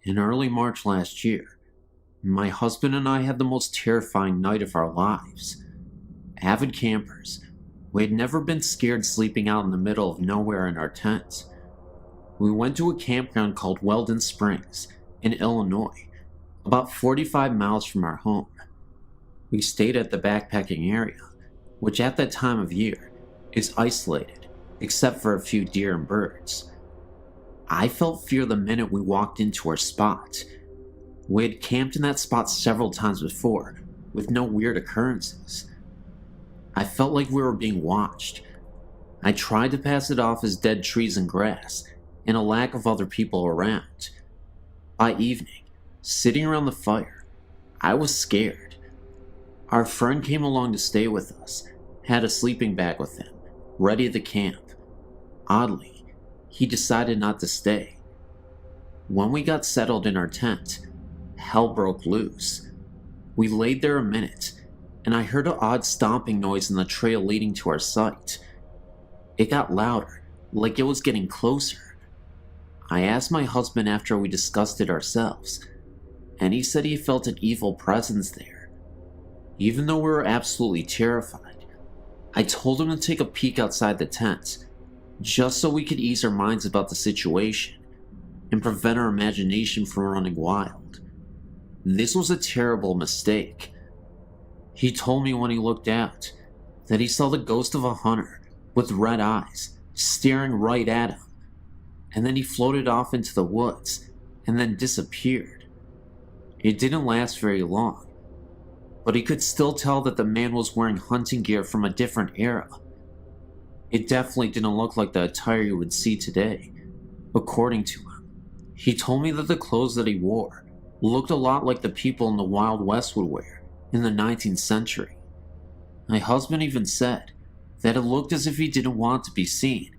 In early March last year, my husband and I had the most terrifying night of our lives. Avid campers, we had never been scared sleeping out in the middle of nowhere in our tent. We went to a campground called Weldon Springs in Illinois, about 45 miles from our home. We stayed at the backpacking area, which at that time of year is isolated except for a few deer and birds. I felt fear the minute we walked into our spot. We had camped in that spot several times before, with no weird occurrences. I felt like we were being watched. I tried to pass it off as dead trees and grass, and a lack of other people around. By evening, sitting around the fire, I was scared. Our friend came along to stay with us, had a sleeping bag with him, ready to camp. Oddly, he decided not to stay. When we got settled in our tent, hell broke loose. We laid there a minute, and I heard an odd stomping noise in the trail leading to our site. It got louder, like it was getting closer. I asked my husband after we discussed it ourselves, and he said he felt an evil presence there. Even though we were absolutely terrified, I told him to take a peek outside the tent, just so we could ease our minds about the situation and prevent our imagination from running wild. This was a terrible mistake. He told me when he looked out that he saw the ghost of a hunter with red eyes staring right at him, and then he floated off into the woods and then disappeared. It didn't last very long, but he could still tell that the man was wearing hunting gear from a different era. It definitely didn't look like the attire you would see today, according to him. He told me that the clothes that he wore looked a lot like the people in the Wild West would wear in the 19th century. My husband even said that it looked as if he didn't want to be seen,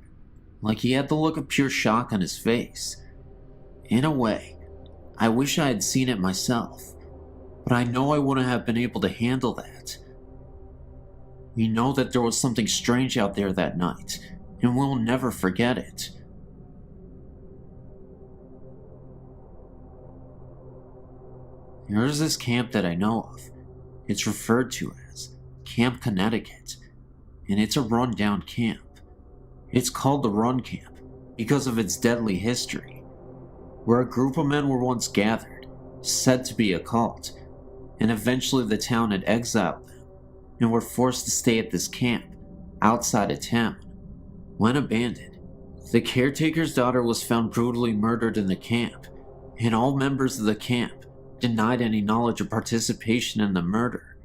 like he had the look of pure shock on his face. In a way, I wish I had seen it myself, but I know I wouldn't have been able to handle that. We know that there was something strange out there that night, and we'll never forget it. There is this camp that I know of. It's referred to as Camp Connecticut, and it's a run-down camp. It's called the Run Camp because of its deadly history, where a group of men were once gathered, said to be a cult, and eventually the town had exiled them and were forced to stay at this camp outside of town. When abandoned, the caretaker's daughter was found brutally murdered in the camp, and all members of the camp denied any knowledge or participation in the murder.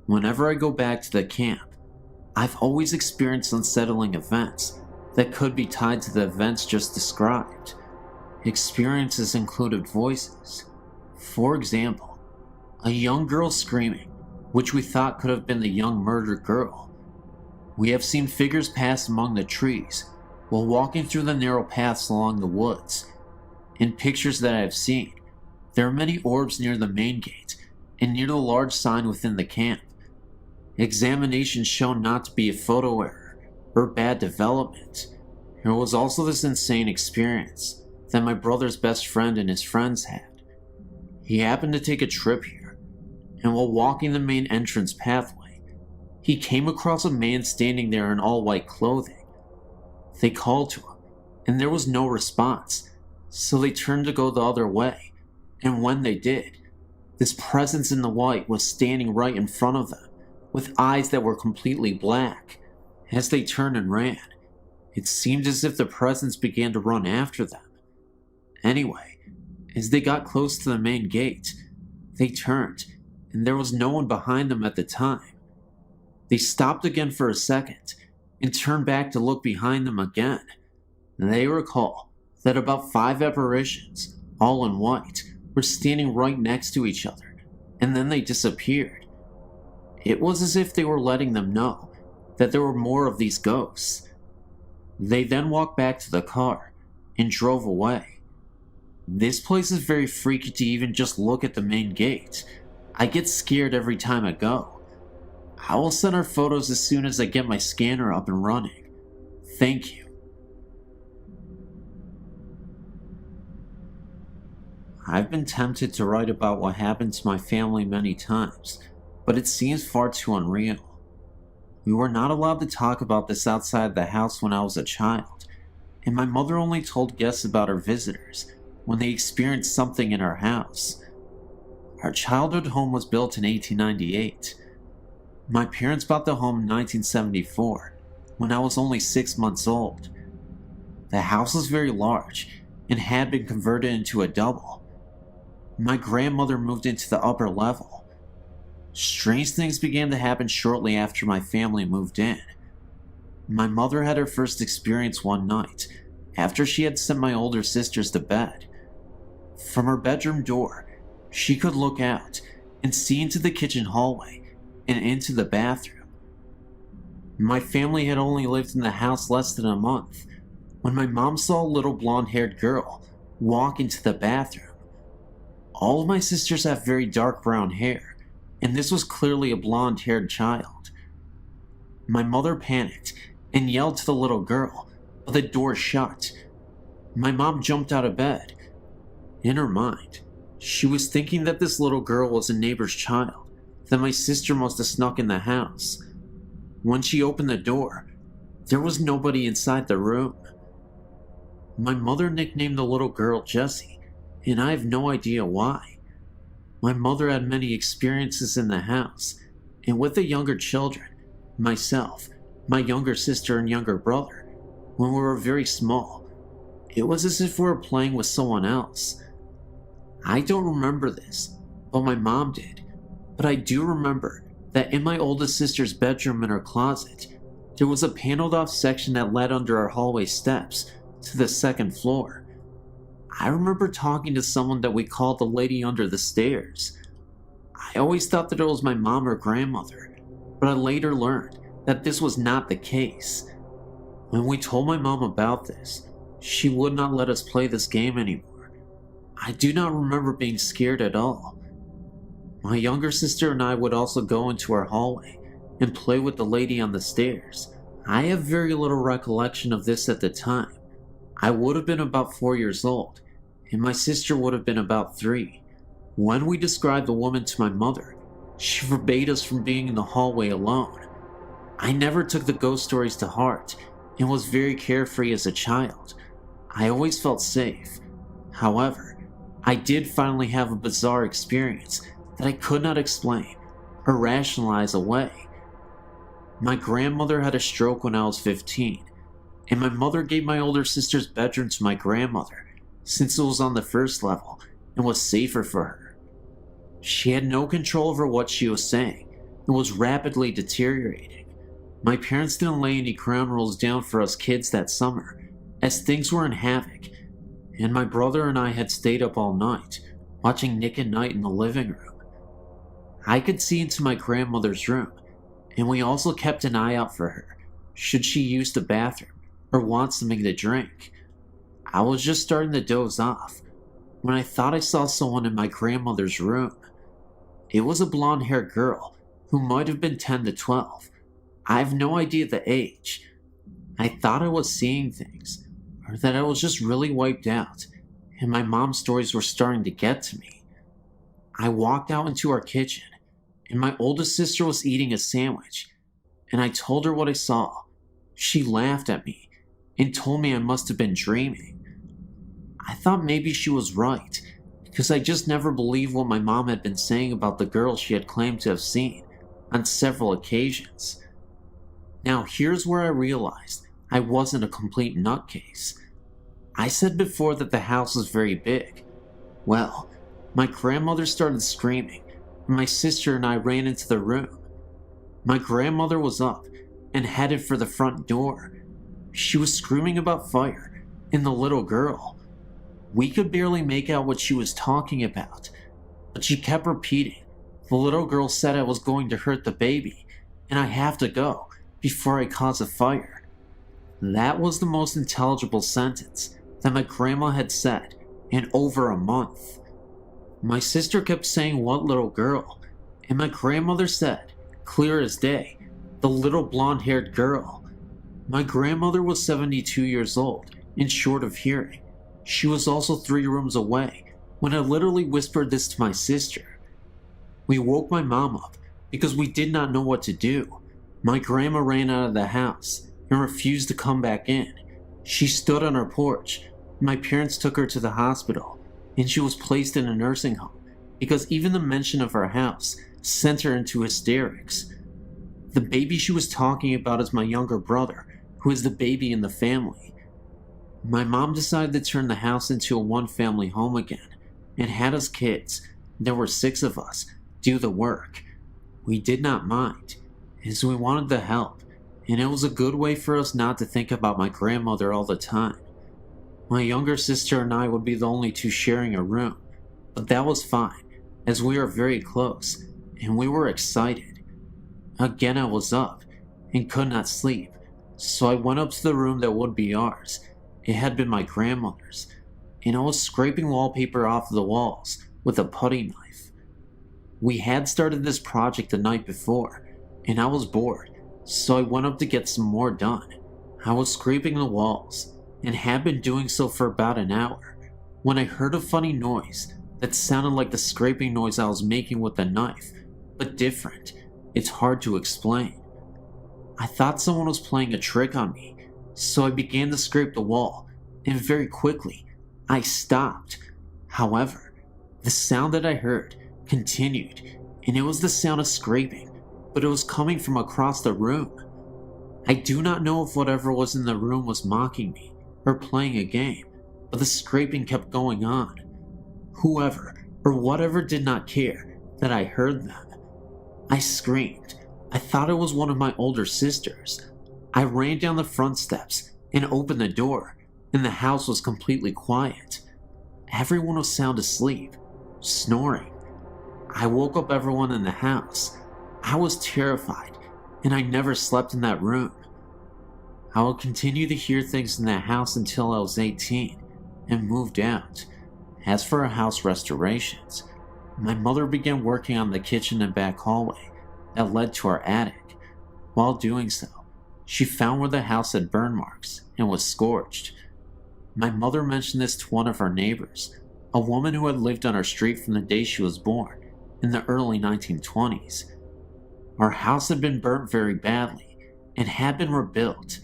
Whenever I go back to the camp, I've always experienced unsettling events that could be tied to the events just described. Experiences included voices. For example, a young girl screaming, which we thought could have been the young murdered girl. We have seen figures pass among the trees while walking through the narrow paths along the woods. In pictures that I have seen, there are many orbs near the main gate and near the large sign within the camp. Examinations shown not to be a photo error or bad development. There was also this insane experience that my brother's best friend and his friends had. He happened to take a trip here, and while walking the main entrance pathway, he came across a man standing there in all white clothing. They called to him, and there was no response, so they turned to go the other way, and when they did, this presence in the white was standing right in front of them, with eyes that were completely black. As they turned and ran, it seemed as if the presence began to run after them. Anyway, as they got close to the main gate, they turned, and there was no one behind them at the time. They stopped again for a second, and turned back to look behind them again. They recall that about 5 apparitions, all in white, were standing right next to each other, and then they disappeared. It was as if they were letting them know that there were more of these ghosts. They then walked back to the car and drove away. This place is very freaky to even just look at the main gate. I get scared every time I go. I will send our photos as soon as I get my scanner up and running. Thank you. I've been tempted to write about what happened to my family many times, but it seems far too unreal. We were not allowed to talk about this outside the house when I was a child, and my mother only told guests about her visitors when they experienced something in our house. Our childhood home was built in 1898. My parents bought the home in 1974, when I was only 6 months old. The house was very large and had been converted into a double. My grandmother moved into the upper level. Strange things began to happen shortly after my family moved in. My mother had her first experience one night, after she had sent my older sisters to bed. From her bedroom door, she could look out and see into the kitchen hallway and into the bathroom. My family had only lived in the house less than a month when my mom saw a little blonde-haired girl walk into the bathroom. All of my sisters have very dark brown hair, and this was clearly a blonde-haired child. My mother panicked and yelled to the little girl, but the door shut. My mom jumped out of bed. In her mind, she was thinking that this little girl was a neighbor's child, that my sister must have snuck in the house. When she opened the door, there was nobody inside the room. My mother nicknamed the little girl Jessie, and I have no idea why. My mother had many experiences in the house, and with the younger children, myself, my younger sister and younger brother, when we were very small, it was as if we were playing with someone else. I don't remember this, but my mom did, but I do remember that in my oldest sister's bedroom in her closet, there was a paneled off section that led under our hallway steps to the second floor. I remember talking to someone that we called the lady under the stairs. I always thought that it was my mom or grandmother, but I later learned that this was not the case. When we told my mom about this, she would not let us play this game anymore. I do not remember being scared at all. My younger sister and I would also go into our hallway and play with the lady on the stairs. I have very little recollection of this at the time. I would have been about 4 years old, and my sister would have been about 3. When we described the woman to my mother, she forbade us from being in the hallway alone. I never took the ghost stories to heart and was very carefree as a child. I always felt safe. However, I did finally have a bizarre experience that I could not explain or rationalize away. My grandmother had a stroke when I was 15, and my mother gave my older sister's bedroom to my grandmother since it was on the first level and was safer for her. She had no control over what she was saying and was rapidly deteriorating. My parents didn't lay any ground rules down for us kids that summer, as things were in havoc, and my brother and I had stayed up all night, watching Nick at Night in the living room. I could see into my grandmother's room, and we also kept an eye out for her, should she use the bathroom or want something to drink. I was just starting to doze off when I thought I saw someone in my grandmother's room. It was a blonde-haired girl who might have been 10 to 12. I have no idea the age. I thought I was seeing things, or that I was just really wiped out, and my mom's stories were starting to get to me. I walked out into our kitchen, and my oldest sister was eating a sandwich, and I told her what I saw. She laughed at me and told me I must have been dreaming. I thought maybe she was right, because I just never believed what my mom had been saying about the girl she had claimed to have seen on several occasions. Now here's where I realized I wasn't a complete nutcase. I said before that the house was very big. Well, my grandmother started screaming, and my sister and I ran into the room. My grandmother was up and headed for the front door. She was screaming about fire and the little girl. We could barely make out what she was talking about, but she kept repeating, "The little girl said I was going to hurt the baby, and I have to go before I cause a fire." That was the most intelligible sentence that my grandma had said in over a month. My sister kept saying, "What little girl?" and my grandmother said, clear as day, "The little blonde-haired girl." My grandmother was 72 years old and short of hearing. She was also 3 rooms away, when I literally whispered this to my sister. We woke my mom up because we did not know what to do. My grandma ran out of the house and refused to come back in. She stood on her porch. My parents took her to the hospital, and she was placed in a nursing home because even the mention of her house sent her into hysterics. The baby she was talking about is my younger brother, who is the baby in the family. My mom decided to turn the house into a one-family home again and had us kids, there were 6 of us, do the work. We did not mind, as we wanted the help, and it was a good way for us not to think about my grandmother all the time. My younger sister and I would be the only 2 sharing a room, but that was fine, as we are very close, and we were excited. Again, I was up, and could not sleep, so I went up to the room that would be ours. It had been my grandmother's, and I was scraping wallpaper off of the walls with a putty knife. We had started this project the night before, and I was bored, so I went up to get some more done. I was scraping the walls, and had been doing so for about an hour, when I heard a funny noise that sounded like the scraping noise I was making with the knife, but different. It's hard to explain. I thought someone was playing a trick on me, so I began to scrape the wall, and very quickly, I stopped. However, the sound that I heard continued, and it was the sound of scraping, but it was coming from across the room. I do not know if whatever was in the room was mocking me or playing a game, but the scraping kept going on. Whoever or whatever did not care that I heard them. I screamed. I thought it was one of my older sisters. I ran down the front steps and opened the door, and the house was completely quiet. Everyone was sound asleep, snoring. I woke up everyone in the house. I was terrified, and I never slept in that room. I would continue to hear things in that house until I was 18 and moved out. As for our house restorations, my mother began working on the kitchen and back hallway that led to our attic. While doing so, she found where the house had burn marks and was scorched. My mother mentioned this to one of our neighbors, a woman who had lived on our street from the day she was born in the early 1920s. Our house had been burnt very badly and had been rebuilt.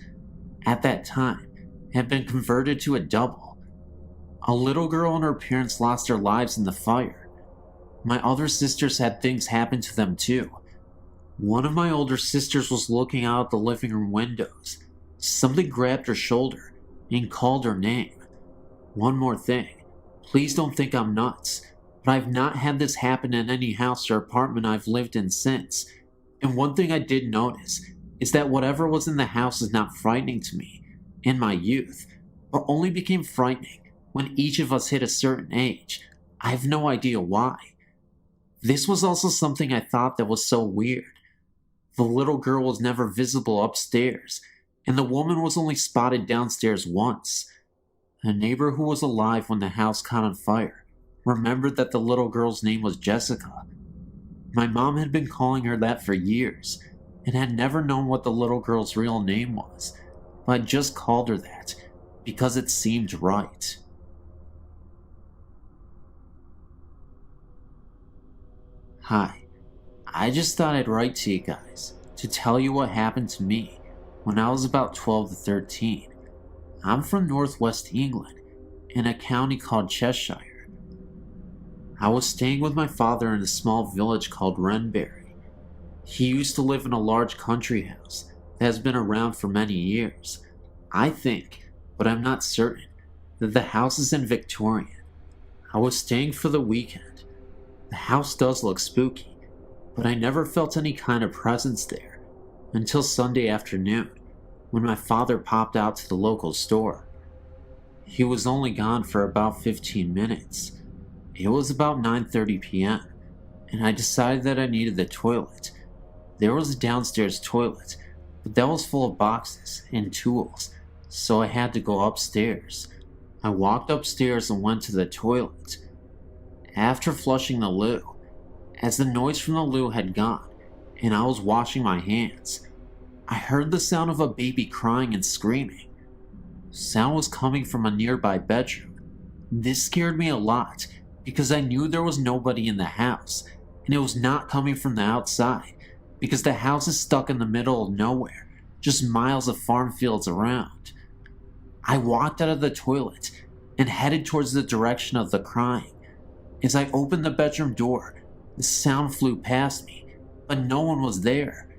At that time, it had been converted to a double. A little girl and her parents lost their lives in the fire. My other sisters had things happen to them too. One of my older sisters was looking out the living room windows. Something grabbed her shoulder and called her name. One more thing, please don't think I'm nuts, but I've not had this happen in any house or apartment I've lived in since. And one thing I did notice is that whatever was in the house is not frightening to me in my youth, but only became frightening when each of us hit a certain age. I have no idea why. This was also something I thought that was so weird. The little girl was never visible upstairs, and the woman was only spotted downstairs once. A neighbor who was alive when the house caught on fire remembered that the little girl's name was Jessica. My mom had been calling her that for years, and had never known what the little girl's real name was, but I just called her that because it seemed right. Hi, I just thought I'd write to you guys to tell you what happened to me when I was about 12 to 13. I'm from northwest England, in a county called Cheshire. I was staying with my father in a small village called Wrenbury. He used to live in a large country house that has been around for many years. I think, but I'm not certain, that the house is in Victorian. I was staying for the weekend. The house does look spooky, but I never felt any kind of presence there until Sunday afternoon when my father popped out to the local store. He was only gone for about 15 minutes. It was about 9:30 p.m., and I decided that I needed the toilet. There was a downstairs toilet, but that was full of boxes and tools, so I had to go upstairs. I walked upstairs and went to the toilet. After flushing the loo, as the noise from the loo had gone, and I was washing my hands, I heard the sound of a baby crying and screaming. Sound was coming from a nearby bedroom. This scared me a lot, because I knew there was nobody in the house, and it was not coming from the outside, because the house is stuck in the middle of nowhere, just miles of farm fields around. I walked out of the toilet and headed towards the direction of the crying. As I opened the bedroom door, the sound flew past me, but no one was there.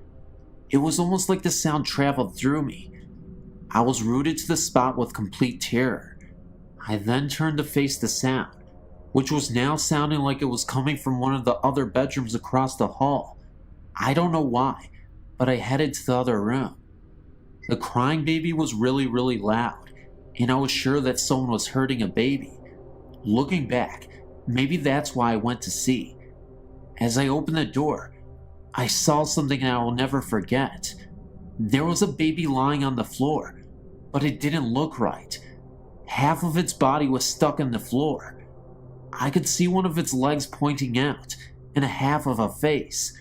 It was almost like the sound traveled through me. I was rooted to the spot with complete terror. I then turned to face the sound, which was now sounding like it was coming from one of the other bedrooms across the hall. I don't know why, but I headed to the other room. The crying baby was really, really loud, and I was sure that someone was hurting a baby. Looking back, maybe that's why I went to see. As I opened the door, I saw something I will never forget. There was a baby lying on the floor, but it didn't look right. Half of its body was stuck in the floor. I could see one of its legs pointing out, and a half of a face.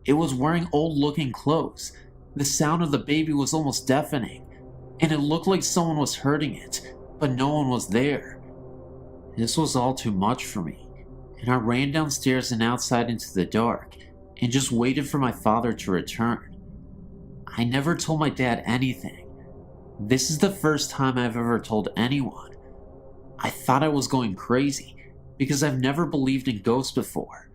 It was wearing old-looking clothes. The sound of the baby was almost deafening, and it looked like someone was hurting it, but no one was there. This was all too much for me, and I ran downstairs and outside into the dark, and just waited for my father to return. I never told my dad anything. This is the first time I've ever told anyone. I thought I was going crazy, because I've never believed in ghosts before.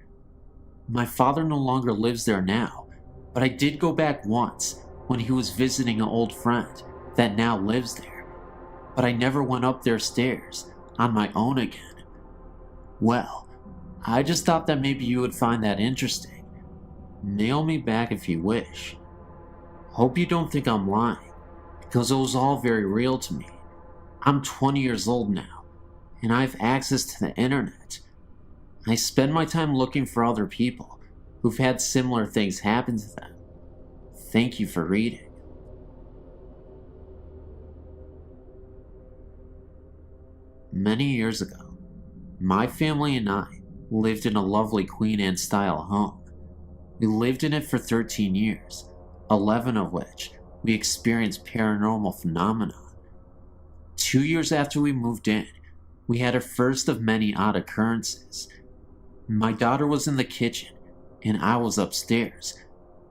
My father no longer lives there now, but I did go back once when he was visiting an old friend that now lives there, but I never went up their stairs on my own again. Well, I just thought that maybe you would find that interesting. Nail me back if you wish. Hope you don't think I'm lying, because it was all very real to me. I'm 20 years old now, and I have access to the internet. I spend my time looking for other people who've had similar things happen to them. Thank you for reading. Many years ago, my family and I lived in a lovely Queen Anne-style home. We lived in it for 13 years, 11 of which we experienced paranormal phenomena. 2 years after we moved in, we had a first of many odd occurrences. My daughter was in the kitchen, and I was upstairs,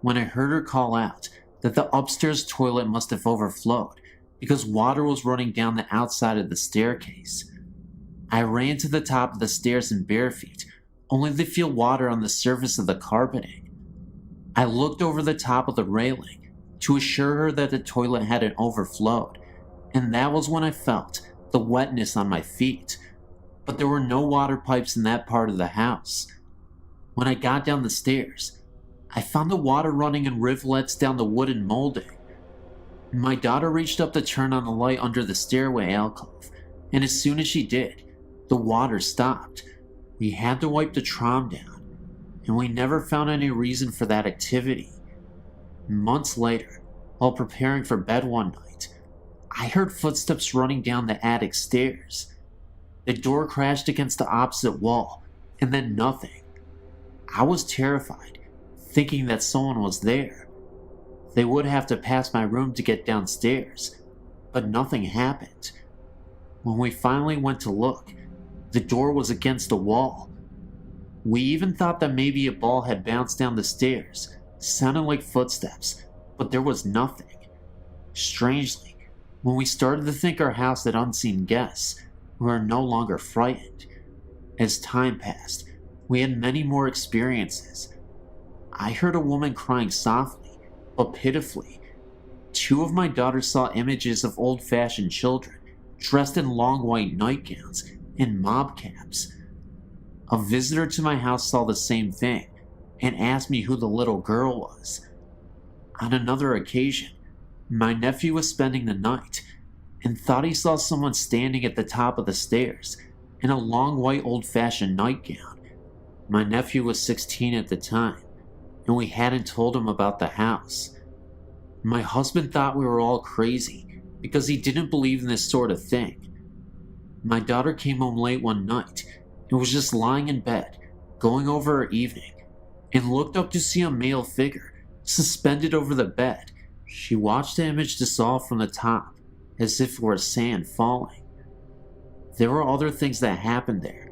when I heard her call out that the upstairs toilet must have overflowed because water was running down the outside of the staircase. I ran to the top of the stairs in bare feet, only to feel water on the surface of the carpeting. I looked over the top of the railing to assure her that the toilet hadn't overflowed, and that was when I felt the wetness on my feet. But there were no water pipes in that part of the house. When I got down the stairs, I found the water running in rivulets down the wooden molding. My daughter reached up to turn on the light under the stairway alcove, and as soon as she did, the water stopped. We had to wipe the trom down, and we never found any reason for that activity. Months later, while preparing for bed one night, I heard footsteps running down the attic stairs. The door crashed against the opposite wall, and then nothing. I was terrified, thinking that someone was there. They would have to pass my room to get downstairs, but nothing happened. When we finally went to look, the door was against the wall. We even thought that maybe a ball had bounced down the stairs, sounding like footsteps, but there was nothing. Strangely, when we started to think our house had unseen guests, we were no longer frightened. As time passed, we had many more experiences. I heard a woman crying softly, but pitifully. 2 of my daughters saw images of old-fashioned children, dressed in long white nightgowns and mob caps. A visitor to my house saw the same thing and asked me who the little girl was. On another occasion, my nephew was spending the night and thought he saw someone standing at the top of the stairs in a long white old-fashioned nightgown. My nephew was 16 at the time, and we hadn't told him about the house. My husband thought we were all crazy because he didn't believe in this sort of thing. My daughter came home late one night and was just lying in bed, going over her evening, and looked up to see a male figure suspended over the bed. She watched the image dissolve from the top, as if it were sand falling. There were other things that happened there,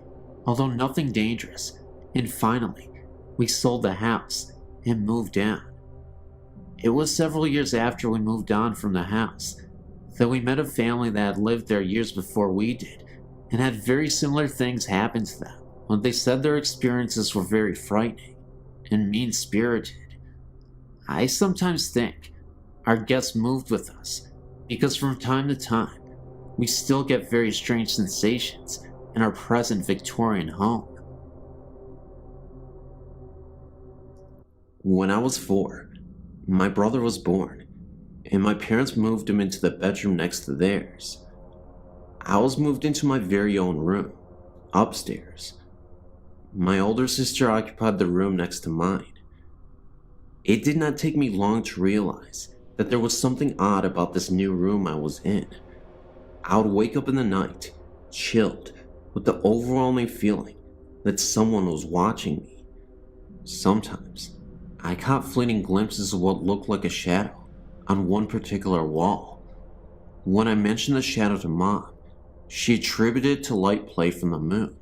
although nothing dangerous, and finally, we sold the house and moved in. It was several years after we moved on from the house that we met a family that had lived there years before we did and had very similar things happen to them. When they said their experiences were very frightening and mean-spirited. I sometimes think our guests moved with us because from time to time we still get very strange sensations in our present Victorian home. When I was 4, my brother was born, and my parents moved him into the bedroom next to theirs. I was moved into my very own room, upstairs. My older sister occupied the room next to mine. It did not take me long to realize that there was something odd about this new room I was in. I would wake up in the night, chilled, with the overwhelming feeling that someone was watching me. Sometimes, I caught fleeting glimpses of what looked like a shadow on one particular wall. When I mentioned the shadow to Mom, she attributed it to light play from the moon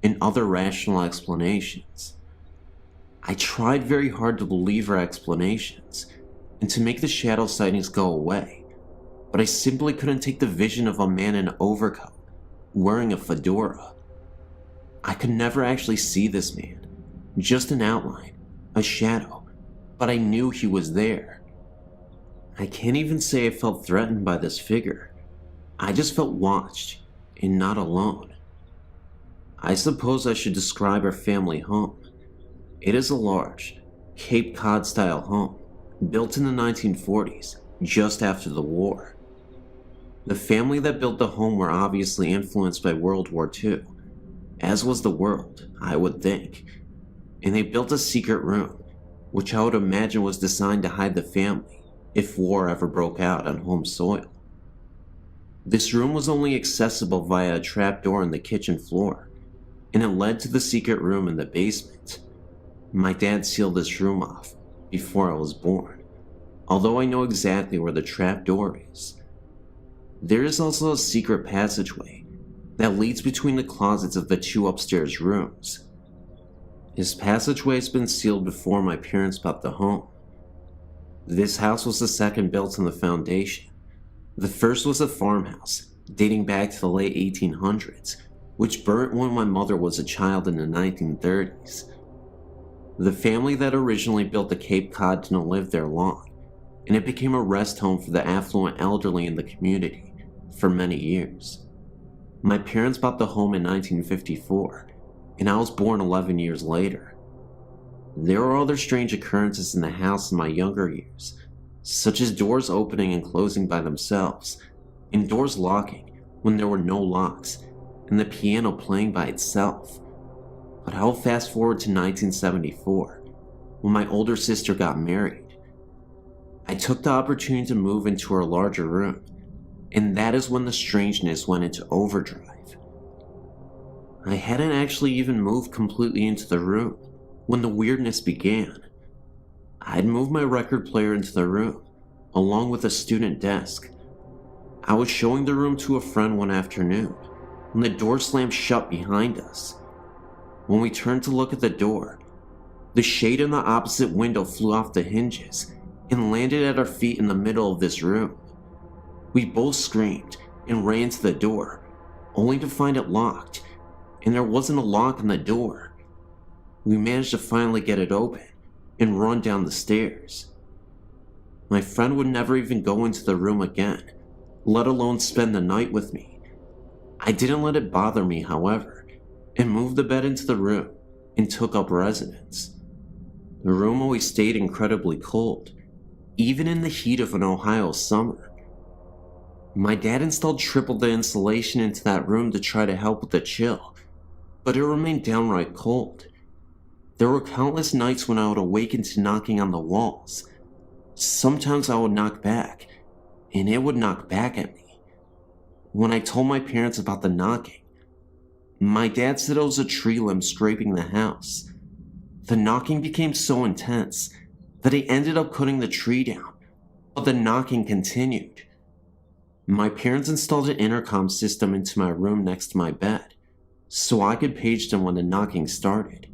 and other rational explanations. I tried very hard to believe her explanations and to make the shadow sightings go away, but I simply couldn't take the vision of a man in an overcoat, wearing a fedora. I could never actually see this man, just an outline, a shadow, but I knew he was there. I can't even say I felt threatened by this figure. I just felt watched and not alone. I suppose I should describe our family home. It is a large, Cape Cod-style home, built in the 1940s, just after the war. The family that built the home were obviously influenced by World War II, as was the world, I would think, and they built a secret room, which I would imagine was designed to hide the family if war ever broke out on home soil. This room was only accessible via a trapdoor in the kitchen floor, and it led to the secret room in the basement. My dad sealed this room off before I was born, although I know exactly where the trapdoor is. There is also a secret passageway that leads between the closets of the 2 upstairs rooms. This passageway has been sealed before my parents bought the home. This house was the second built on the foundation. The first was a farmhouse dating back to the late 1800s, which burnt when my mother was a child in the 1930s. The family that originally built the Cape Cod didn't live there long, and it became a rest home for the affluent elderly in the community for many years. My parents bought the home in 1954, and I was born 11 years later. There were other strange occurrences in the house in my younger years, such as doors opening and closing by themselves, and doors locking when there were no locks, and the piano playing by itself. But I'll fast forward to 1974, when my older sister got married. I took the opportunity to move into her larger room, and that is when the strangeness went into overdrive. I hadn't actually even moved completely into the room when the weirdness began. I'd moved my record player into the room, along with a student desk. I was showing the room to a friend one afternoon when the door slammed shut behind us. When we turned to look at the door, the shade in the opposite window flew off the hinges and landed at our feet in the middle of this room. We both screamed and ran to the door, only to find it locked, and there wasn't a lock on the door. We managed to finally get it open and run down the stairs. My friend would never even go into the room again, let alone spend the night with me. I didn't let it bother me, however, and moved the bed into the room and took up residence. The room always stayed incredibly cold, even in the heat of an Ohio summer. My dad installed triple the insulation into that room to try to help with the chill, but it remained downright cold. There were countless nights when I would awaken to knocking on the walls. Sometimes I would knock back, and it would knock back at me. When I told my parents about the knocking, my dad said it was a tree limb scraping the house. The knocking became so intense that he ended up cutting the tree down, but the knocking continued. My parents installed an intercom system into my room next to my bed, so I could page them when the knocking started.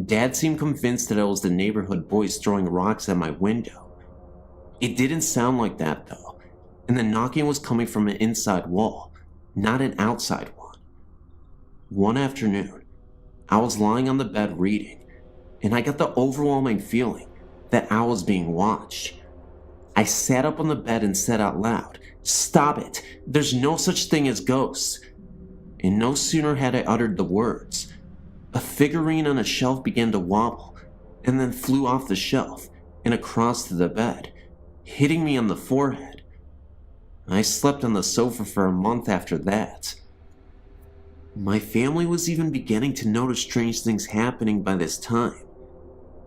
Dad seemed convinced that it was the neighborhood boys throwing rocks at my window. It didn't sound like that though, and the knocking was coming from an inside wall, not an outside one. One afternoon, I was lying on the bed reading, and I got the overwhelming feeling that I was being watched. I sat up on the bed and said out loud, "Stop it! There's no such thing as ghosts!" And no sooner had I uttered the words, a figurine on a shelf began to wobble, and then flew off the shelf and across to the bed, hitting me on the forehead. I slept on the sofa for a month after that. My family was even beginning to notice strange things happening by this time.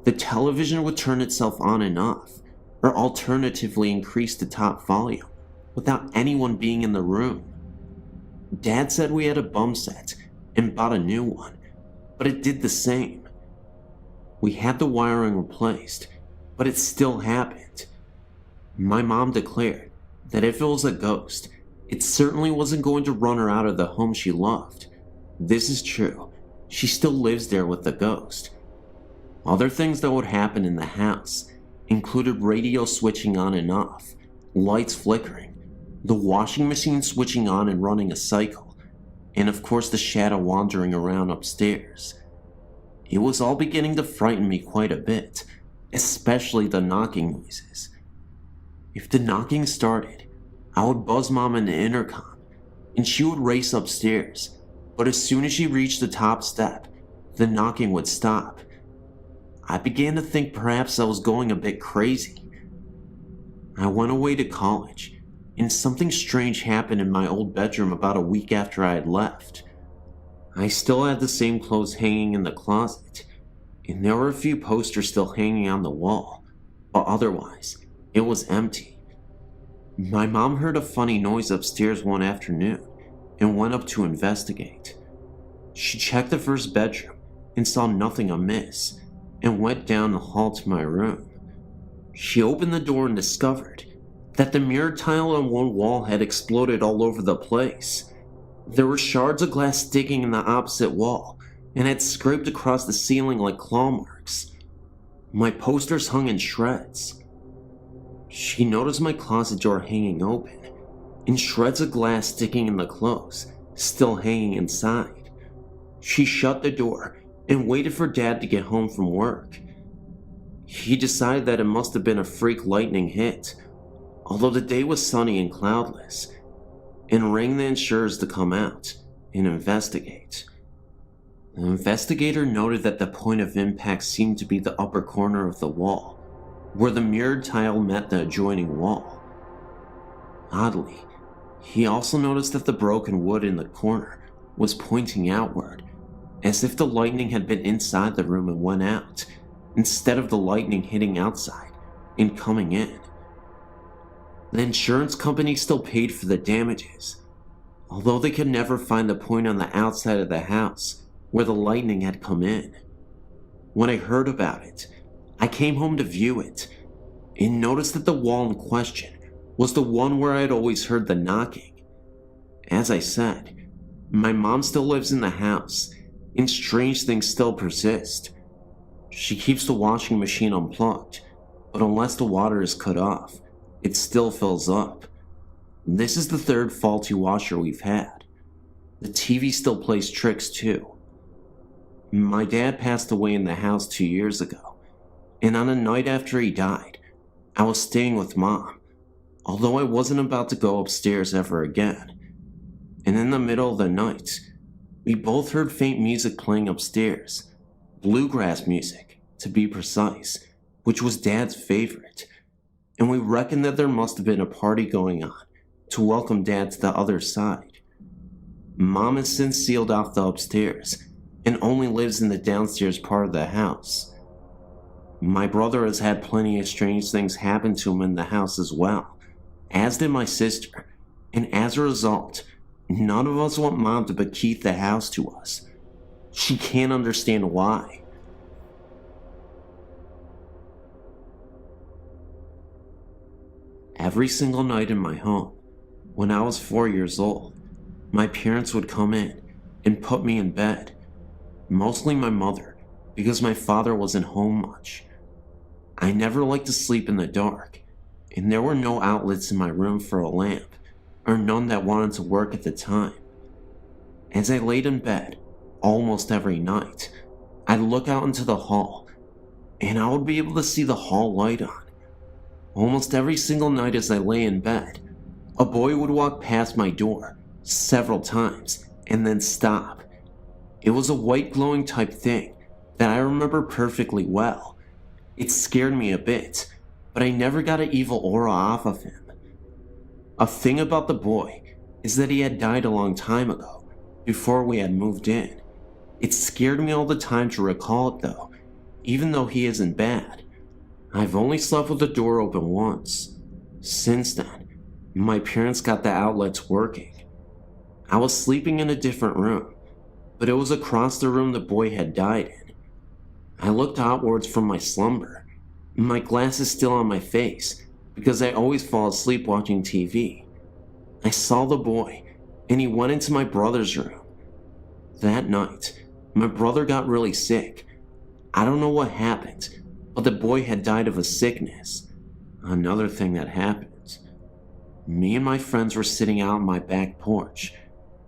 The television would turn itself on and off, or alternatively increase the top volume, without anyone being in the room. Dad said we had a bum set and bought a new one, but it did the same. We had the wiring replaced, but it still happened. My mom declared that if it was a ghost, it certainly wasn't going to run her out of the home she loved. This is true. She still lives there with the ghost. Other things that would happen in the house included radio switching on and off, lights flickering, the washing machine switching on and running a cycle, and of course the shadow wandering around upstairs. It was all beginning to frighten me quite a bit, especially the knocking noises. If the knocking started, I would buzz Mom in the intercom, and she would race upstairs, but as soon as she reached the top step, the knocking would stop. I began to think perhaps I was going a bit crazy. I went away to college, and something strange happened in my old bedroom about a week after I had left. I still had the same clothes hanging in the closet, and there were a few posters still hanging on the wall, but otherwise, it was empty. My mom heard a funny noise upstairs one afternoon and went up to investigate. She checked the first bedroom and saw nothing amiss, and went down the hall to my room. She opened the door and discovered that the mirror tile on one wall had exploded all over the place. There were shards of glass sticking in the opposite wall and had scraped across the ceiling like claw marks. My posters hung in shreds. She noticed my closet door hanging open and shreds of glass sticking in the clothes, still hanging inside. She shut the door and waited for Dad to get home from work. He decided that it must have been a freak lightning hit, although the day was sunny and cloudless, and rang the insurers to come out and investigate. The investigator noted that the point of impact seemed to be the upper corner of the wall, where the mirrored tile met the adjoining wall. Oddly, he also noticed that the broken wood in the corner was pointing outward, as if the lightning had been inside the room and went out, instead of the lightning hitting outside and coming in. The insurance company still paid for the damages, although they could never find the point on the outside of the house where the lightning had come in. When I heard about it, I came home to view it, and noticed that the wall in question was the one where I had always heard the knocking. As I said, my mom still lives in the house, and strange things still persist. She keeps the washing machine unplugged, but unless the water is cut off, it still fills up. This is the third faulty washer we've had. The TV still plays tricks too. My dad passed away in the house 2 years ago, and on a night after he died, I was staying with Mom, although I wasn't about to go upstairs ever again. And in the middle of the night, we both heard faint music playing upstairs, bluegrass music, to be precise, which was Dad's favorite, and we reckoned that there must have been a party going on to welcome Dad to the other side. Mom has since sealed off the upstairs and only lives in the downstairs part of the house. My brother has had plenty of strange things happen to him in the house as well, as did my sister, and as a result, none of us want Mom to bequeath the house to us. She can't understand why. Every single night in my home, when I was 4 years old, my parents would come in and put me in bed. Mostly my mother, because my father wasn't home much. I never liked to sleep in the dark, and there were no outlets in my room for a lamp, or none that wanted to work at the time. As I laid in bed, almost every night, I'd look out into the hall, and I would be able to see the hall light on. Almost every single night as I lay in bed, a boy would walk past my door several times and then stop. It was a white glowing type thing that I remember perfectly well. It scared me a bit, but I never got an evil aura off of him. A thing about the boy is that he had died a long time ago, before we had moved in. It scared me all the time to recall it though, even though he isn't bad. I've only slept with the door open once. Since then, my parents got the outlets working. I was sleeping in a different room, but it was across the room the boy had died in. I looked outwards from my slumber. My glasses still on my face, because I always fall asleep watching TV. I saw the boy, and he went into my brother's room. That night, my brother got really sick. I don't know what happened, but the boy had died of a sickness. Another thing that happened. Me and my friends were sitting out on my back porch,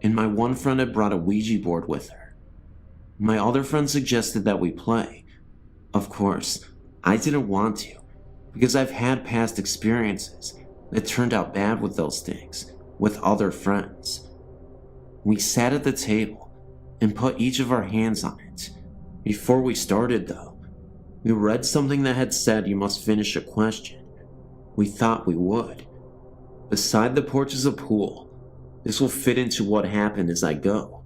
and my one friend had brought a Ouija board with her. My other friend suggested that we play. Of course, I didn't want to, because I've had past experiences that turned out bad with those things, with other friends. We sat at the table and put each of our hands on it. Before we started though, we read something that had said you must finish a question. We thought we would. Beside the porch is a pool. This will fit into what happened as I go.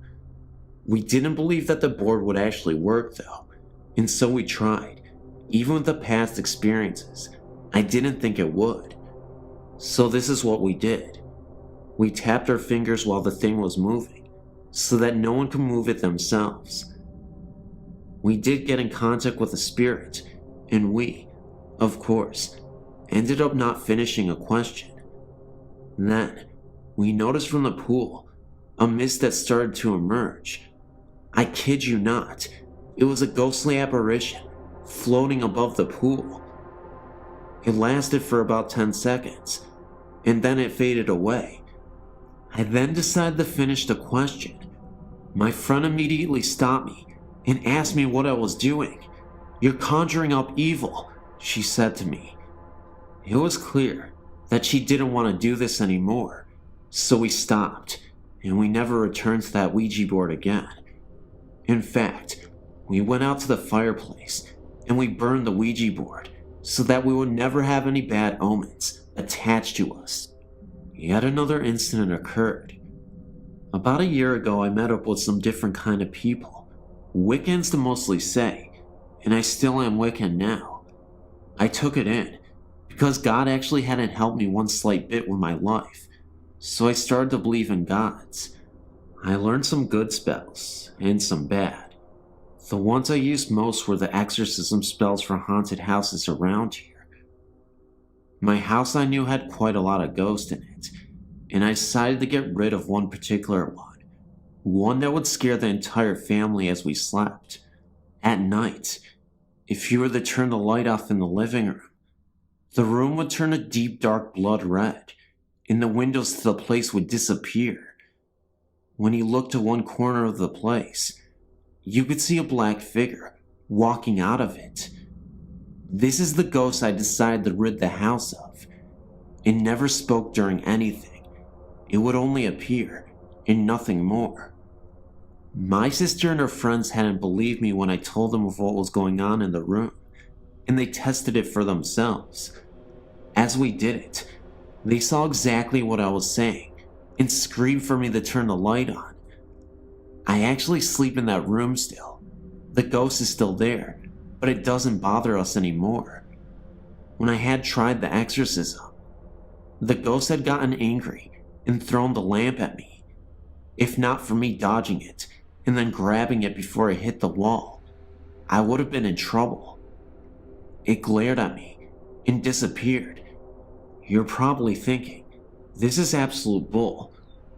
We didn't believe that the board would actually work though, and so we tried. Even with the past experiences, I didn't think it would. So this is what we did. We tapped our fingers while the thing was moving, so that no one could move it themselves. We did get in contact with a spirit, and we, of course, ended up not finishing a question. Then, we noticed from the pool a mist that started to emerge. I kid you not, it was a ghostly apparition floating above the pool. It lasted for about 10 seconds, and then it faded away. I then decided to finish the question. My friend immediately stopped me and asked me what I was doing. "You're conjuring up evil," she said to me. It was clear that she didn't want to do this anymore, so we stopped, and we never returned to that Ouija board again. In fact, we went out to the fireplace and we burned the Ouija board so that we would never have any bad omens attached to us. Yet another incident occurred. About a year ago, I met up with some different kind of people. Wiccans to mostly say, and I still am Wiccan now. I took it in, because God actually hadn't helped me one slight bit with my life, so I started to believe in gods. I learned some good spells, and some bad. The ones I used most were the exorcism spells for haunted houses around here. My house I knew had quite a lot of ghosts in it, and I decided to get rid of one particular one that would scare the entire family as we slept. At night, if you were to turn the light off in the living room, the room would turn a deep dark blood red, and the windows to the place would disappear. When you looked to one corner of the place, you could see a black figure walking out of it. This is the ghost I decided to rid the house of. It never spoke during anything. It would only appear, and nothing more. My sister and her friends hadn't believed me when I told them of what was going on in the room, and they tested it for themselves. As we did it, they saw exactly what I was saying, and screamed for me to turn the light on. I actually sleep in that room still. The ghost is still there, but it doesn't bother us anymore. When I had tried the exorcism, the ghost had gotten angry and thrown the lamp at me. If not for me dodging it and then grabbing it before it hit the wall, I would have been in trouble. It glared at me and disappeared. You're probably thinking, this is absolute bull,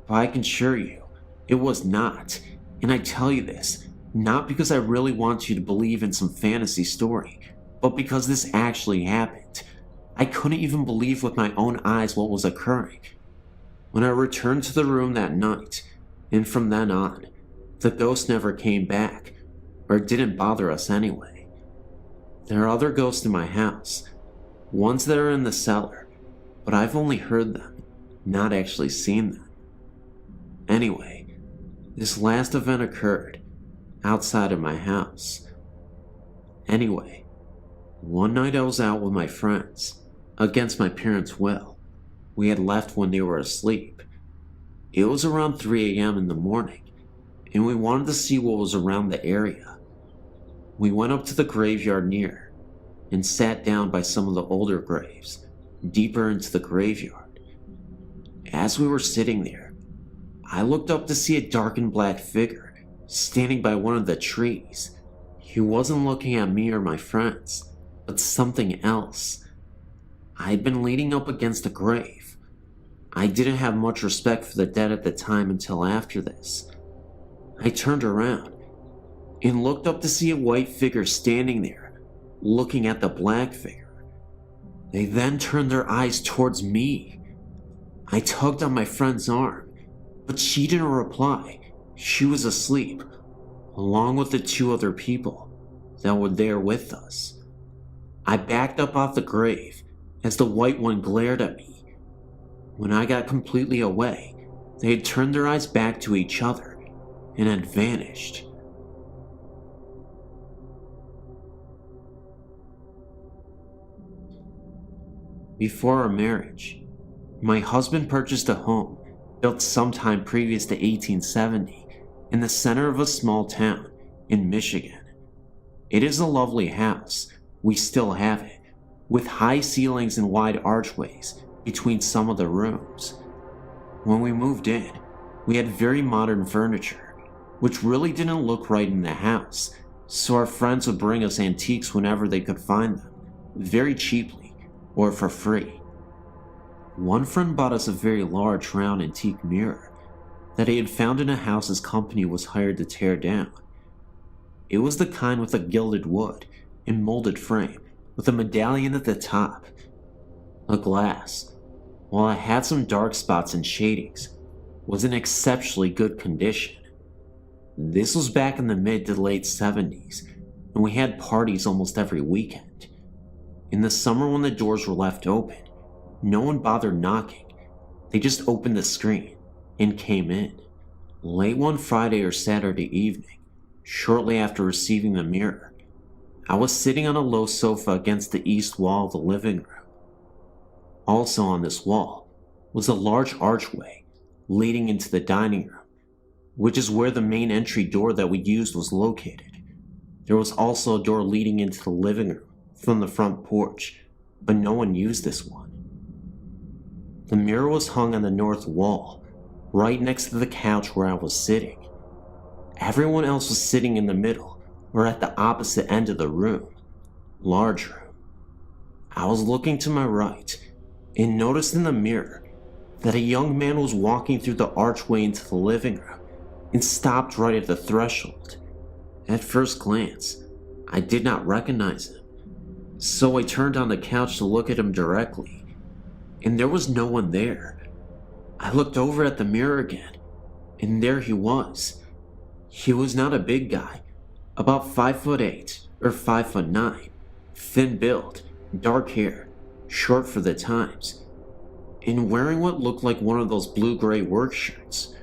but I can assure you, it was not. And I tell you this, not because I really want you to believe in some fantasy story, but because this actually happened. I couldn't even believe with my own eyes what was occurring. When I returned to the room that night, and from then on, the ghost never came back, or didn't bother us anyway. There are other ghosts in my house, ones that are in the cellar, but I've only heard them, not actually seen them. Anyway, this last event occurred outside of my house. Anyway, one night I was out with my friends, against my parents' will. We had left when they were asleep. It was around 3 a.m. in the morning, and we wanted to see what was around the area. We went up to the graveyard near, and sat down by some of the older graves, deeper into the graveyard. As we were sitting there, I looked up to see a darkened black figure standing by one of the trees. He wasn't looking at me or my friends, but something else. I had been leaning up against a grave. I didn't have much respect for the dead at the time until after this. I turned around and looked up to see a white figure standing there, looking at the black figure. They then turned their eyes towards me. I tugged on my friend's arm, but she didn't reply. She was asleep, along with the 2 other people that were there with us. I backed up off the grave as the white one glared at me. When I got completely away, they had turned their eyes back to each other and had vanished. Before our marriage, my husband purchased a home built sometime previous to 1870 in the center of a small town in Michigan. It is a lovely house, we still have it, with high ceilings and wide archways between some of the rooms. When we moved in, we had very modern furniture, which really didn't look right in the house, so our friends would bring us antiques whenever they could find them, very cheaply or for free. One friend bought us a very large round antique mirror that he had found in a house his company was hired to tear down. It was the kind with a gilded wood and molded frame with a medallion at the top. The glass, while it had some dark spots and shadings, was in exceptionally good condition. This was back in the mid to late 70s, and we had parties almost every weekend. In the summer when the doors were left open, no one bothered knocking. They just opened the screen and came in. Late one Friday or Saturday evening, shortly after receiving the mirror, I was sitting on a low sofa against the east wall of the living room. Also on this wall was a large archway leading into the dining room, which is where the main entry door that we used was located. There was also a door leading into the living room from the front porch, but no one used this one. The mirror was hung on the north wall, right next to the couch where I was sitting. Everyone else was sitting in the middle, or at the opposite end of the room, large room. I was looking to my right, and noticed in the mirror that a young man was walking through the archway into the living room, and stopped right at the threshold. At first glance, I did not recognize him, so I turned on the couch to look at him directly, and there was no one there. I looked over at the mirror again, and there he was. He was not a big guy, about 5'8" or 5'9", thin build, dark hair, short for the times, and wearing what looked like one of those blue-gray work shirts.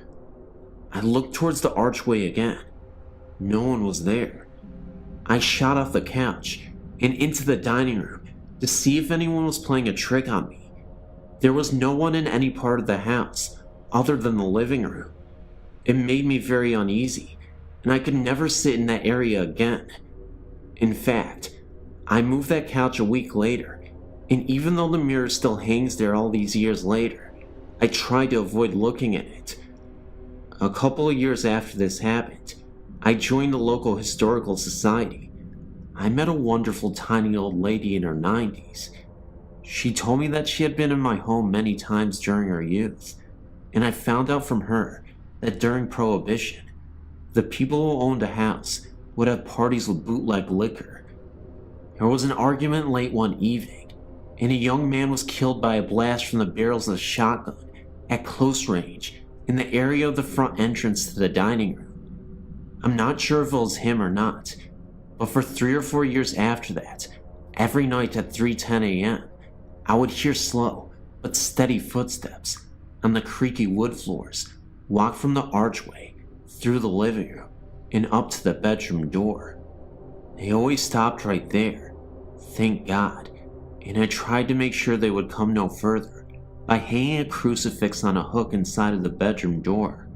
I looked towards the archway again. No one was there. I shot off the couch and into the dining room to see if anyone was playing a trick on me. There was no one in any part of the house other than the living room. It made me very uneasy, and I could never sit in that area again. In fact, I moved that couch a week later, and even though the mirror still hangs there all these years later, I tried to avoid looking at it. A couple of years after this happened, I joined the local historical society. I met a wonderful tiny old lady in her 90s. She told me that she had been in my home many times during her youth, and I found out from her that during Prohibition, the people who owned the house would have parties with bootleg liquor. There was an argument late one evening, and a young man was killed by a blast from the barrels of a shotgun at close range in the area of the front entrance to the dining room. I'm not sure if it was him or not, but for 3 or 4 years after that, every night at 3:10 a.m., I would hear slow but steady footsteps on the creaky wood floors walk from the archway through the living room and up to the bedroom door. They always stopped right there, thank God, and I tried to make sure they would come no further by hanging a crucifix on a hook inside of the bedroom door.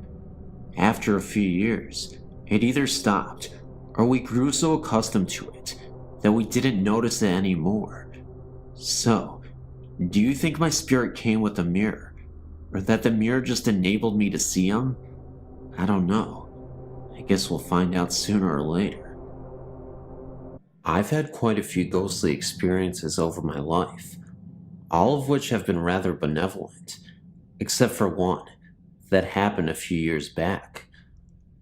After a few years, it either stopped or we grew so accustomed to it that we didn't notice it anymore. So, do you think my spirit came with a mirror, or that the mirror just enabled me to see him? I don't know. I guess we'll find out sooner or later. I've had quite a few ghostly experiences over my life, all of which have been rather benevolent, except for one that happened a few years back.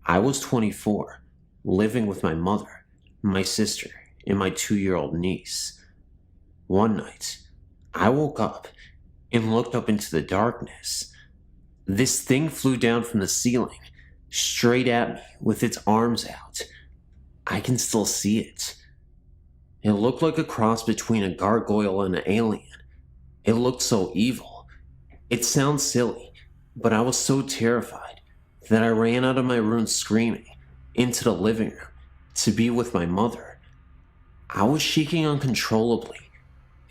I was 24, living with my mother, my sister, and my 2-year-old niece. One night, I woke up and looked up into the darkness. This thing flew down from the ceiling, straight at me with its arms out. I can still see it. It looked like a cross between a gargoyle and an alien. It looked so evil. It sounds silly, but I was so terrified that I ran out of my room screaming into the living room to be with my mother. I was shaking uncontrollably,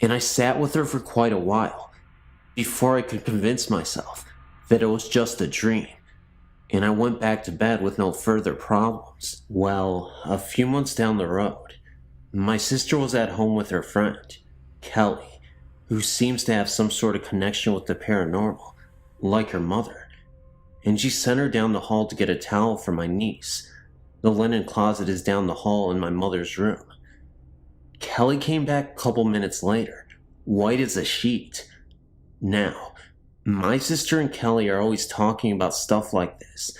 and I sat with her for quite a while before I could convince myself that it was just a dream, and I went back to bed with no further problems. Well, a few months down the road, my sister was at home with her friend, Kelly, who seems to have some sort of connection with the paranormal, like her mother, and she sent her down the hall to get a towel for my niece. The linen closet is down the hall in my mother's room. Kelly came back a couple minutes later, white as a sheet. Now, my sister and Kelly are always talking about stuff like this,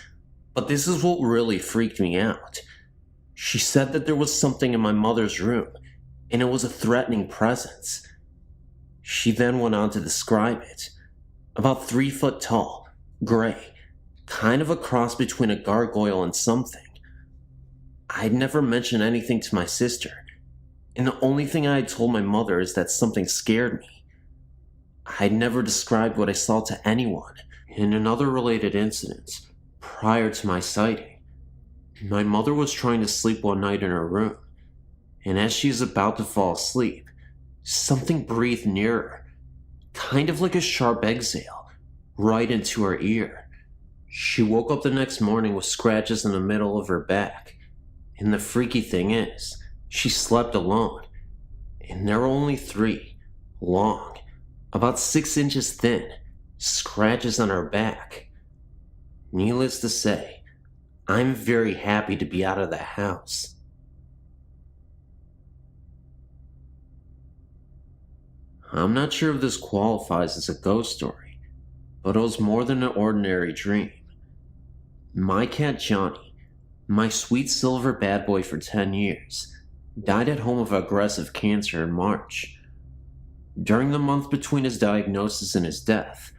but this is what really freaked me out. She said that there was something in my mother's room, and it was a threatening presence. She then went on to describe it. About 3 foot tall, gray, kind of a cross between a gargoyle and something. I'd never mentioned anything to my sister, and the only thing I had told my mother is that something scared me. I'd never described what I saw to anyone. In another related incident, prior to my sighting, my mother was trying to sleep one night in her room, and as she was about to fall asleep, something breathed near her, kind of like a sharp exhale, right into her ear. She woke up the next morning with scratches in the middle of her back, and the freaky thing is, she slept alone, and there were only 3, long, about 6 inches thin, scratches on her back. Needless to say, I'm very happy to be out of the house. I'm not sure if this qualifies as a ghost story, but it was more than an ordinary dream. My cat Johnny, my sweet silver bad boy for 10 years, died at home of aggressive cancer in March. During the month between his diagnosis and his death,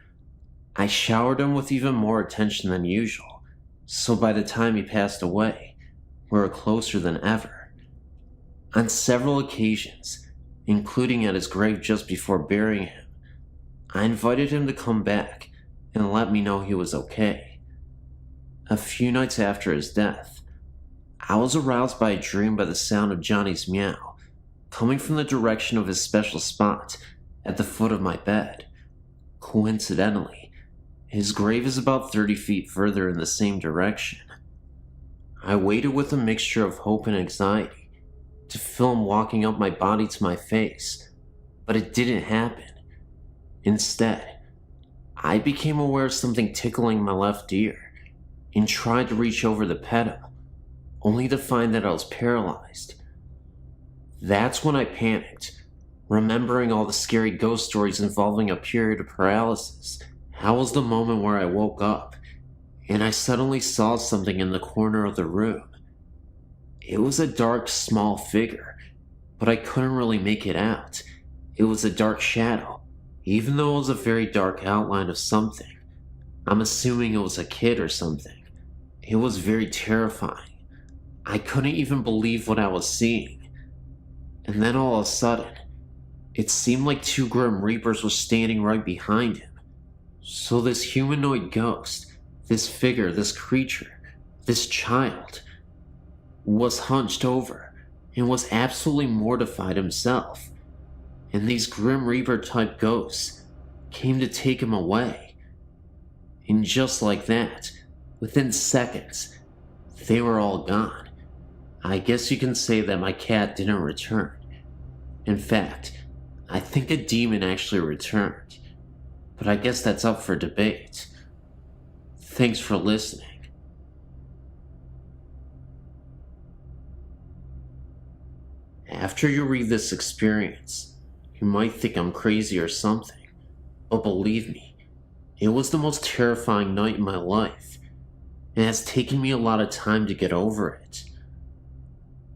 I showered him with even more attention than usual, so by the time he passed away, we were closer than ever. On several occasions, including at his grave just before burying him, I invited him to come back and let me know he was okay. A few nights after his death, I was aroused by a dream by the sound of Johnny's meow, coming from the direction of his special spot at the foot of my bed. Coincidentally, his grave is about 30 feet further in the same direction. I waited with a mixture of hope and anxiety to feel him walking up my body to my face, but it didn't happen. Instead, I became aware of something tickling my left ear and tried to reach over to pet him, only to find that I was paralyzed. That's when I panicked, remembering all the scary ghost stories involving a period of paralysis. That was the moment where I woke up, and I suddenly saw something in the corner of the room. It was a dark, small figure, but I couldn't really make it out. It was a dark shadow, even though it was a very dark outline of something. I'm assuming it was a kid or something. It was very terrifying. I couldn't even believe what I was seeing. And then all of a sudden, it seemed like two Grim Reapers were standing right behind him. So this humanoid ghost, this figure, this creature, this child, was hunched over and was absolutely mortified himself. And these Grim Reaper type ghosts came to take him away. And just like that, within seconds, they were all gone. I guess you can say that my cat didn't return. In fact, I think a demon actually returned. But I guess that's up for debate. Thanks for listening. After you read this experience, you might think I'm crazy or something, but believe me, it was the most terrifying night in my life, and it has taken me a lot of time to get over it.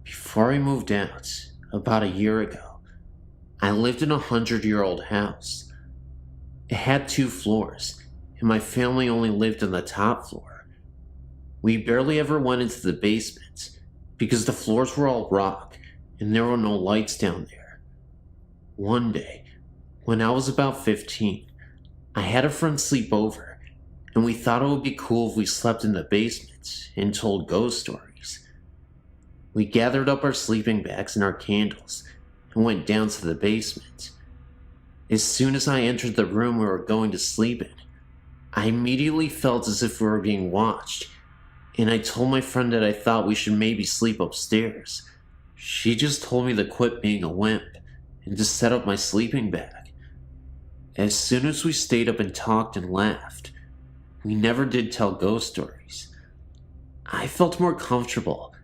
Before I moved out, about a year ago, I lived in a 100-year-old house. It had 2 floors, and my family only lived on the top floor. We barely ever went into the basement, because the floors were all rock, and there were no lights down there. One day, when I was about 15, I had a friend sleep over, and we thought it would be cool if we slept in the basement and told ghost stories. We gathered up our sleeping bags and our candles and went down to the basement. As soon as I entered the room we were going to sleep in, I immediately felt as if we were being watched, and I told my friend that I thought we should maybe sleep upstairs. She just told me to quit being a wimp and to set up my sleeping bag. As soon as we stayed up and talked and laughed, we never did tell ghost stories. I felt more comfortable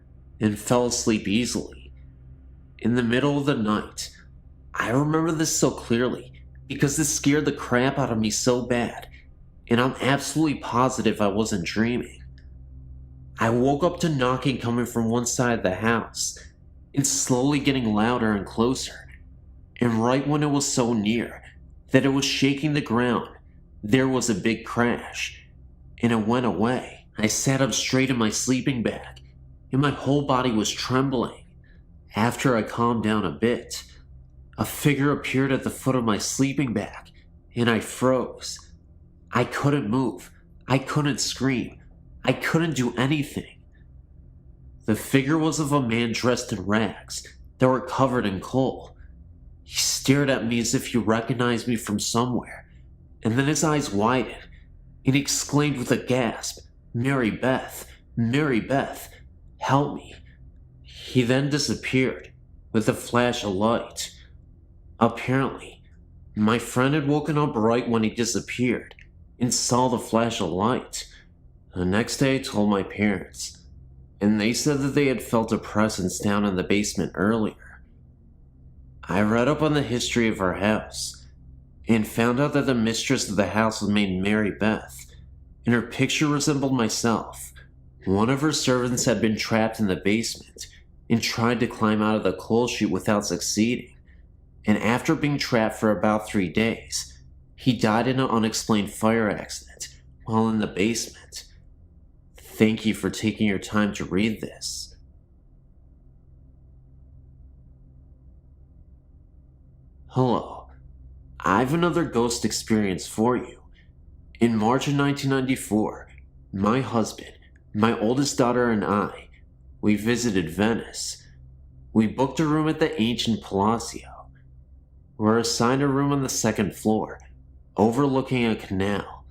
and fell asleep easily. In the middle of the night, I remember this so clearly because this scared the crap out of me so bad, and I'm absolutely positive I wasn't dreaming. I woke up to knocking coming from one side of the house, and slowly getting louder and closer, and right when it was so near that it was shaking the ground, there was a big crash, and it went away. I sat up straight in my sleeping bag, and my whole body was trembling. After I calmed down a bit, a figure appeared at the foot of my sleeping bag, and I froze. I couldn't move. I couldn't scream. I couldn't do anything. The figure was of a man dressed in rags that were covered in coal. He stared at me as if he recognized me from somewhere, and then his eyes widened, and he exclaimed with a gasp, "Mary Beth, Mary Beth, help me." He then disappeared with a flash of light. Apparently, my friend had woken up right when he disappeared and saw the flash of light. The next day I told my parents, and they said that they had felt a presence down in the basement earlier. I read up on the history of our house and found out that the mistress of the house was named Mary Beth, and her picture resembled myself. One of her servants had been trapped in the basement and tried to climb out of the coal chute without succeeding, and after being trapped for about 3 days, he died in an unexplained fire accident while in the basement. Thank you for taking your time to read this. Hello, I have another ghost experience for you. In March of 1994, my husband, my oldest daughter, and we visited Venice. We booked a room at the ancient Palazzo. We were assigned a room on the 2nd floor, overlooking a canal.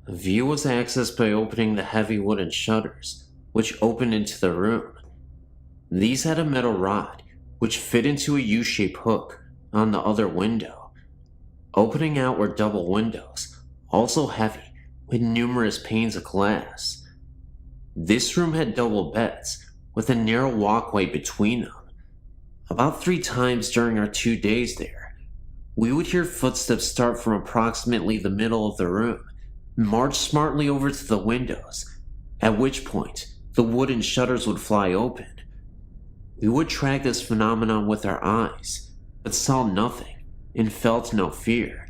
The view was accessed by opening the heavy wooden shutters, which opened into the room. These had a metal rod, which fit into a U-shaped hook on the other window. Opening out were double windows, also heavy, with numerous panes of glass. This room had double beds, with a narrow walkway between them. About 3 times during our 2 days there, we would hear footsteps start from approximately the middle of the room, march smartly over to the windows, at which point the wooden shutters would fly open. We would track this phenomenon with our eyes, but saw nothing and felt no fear.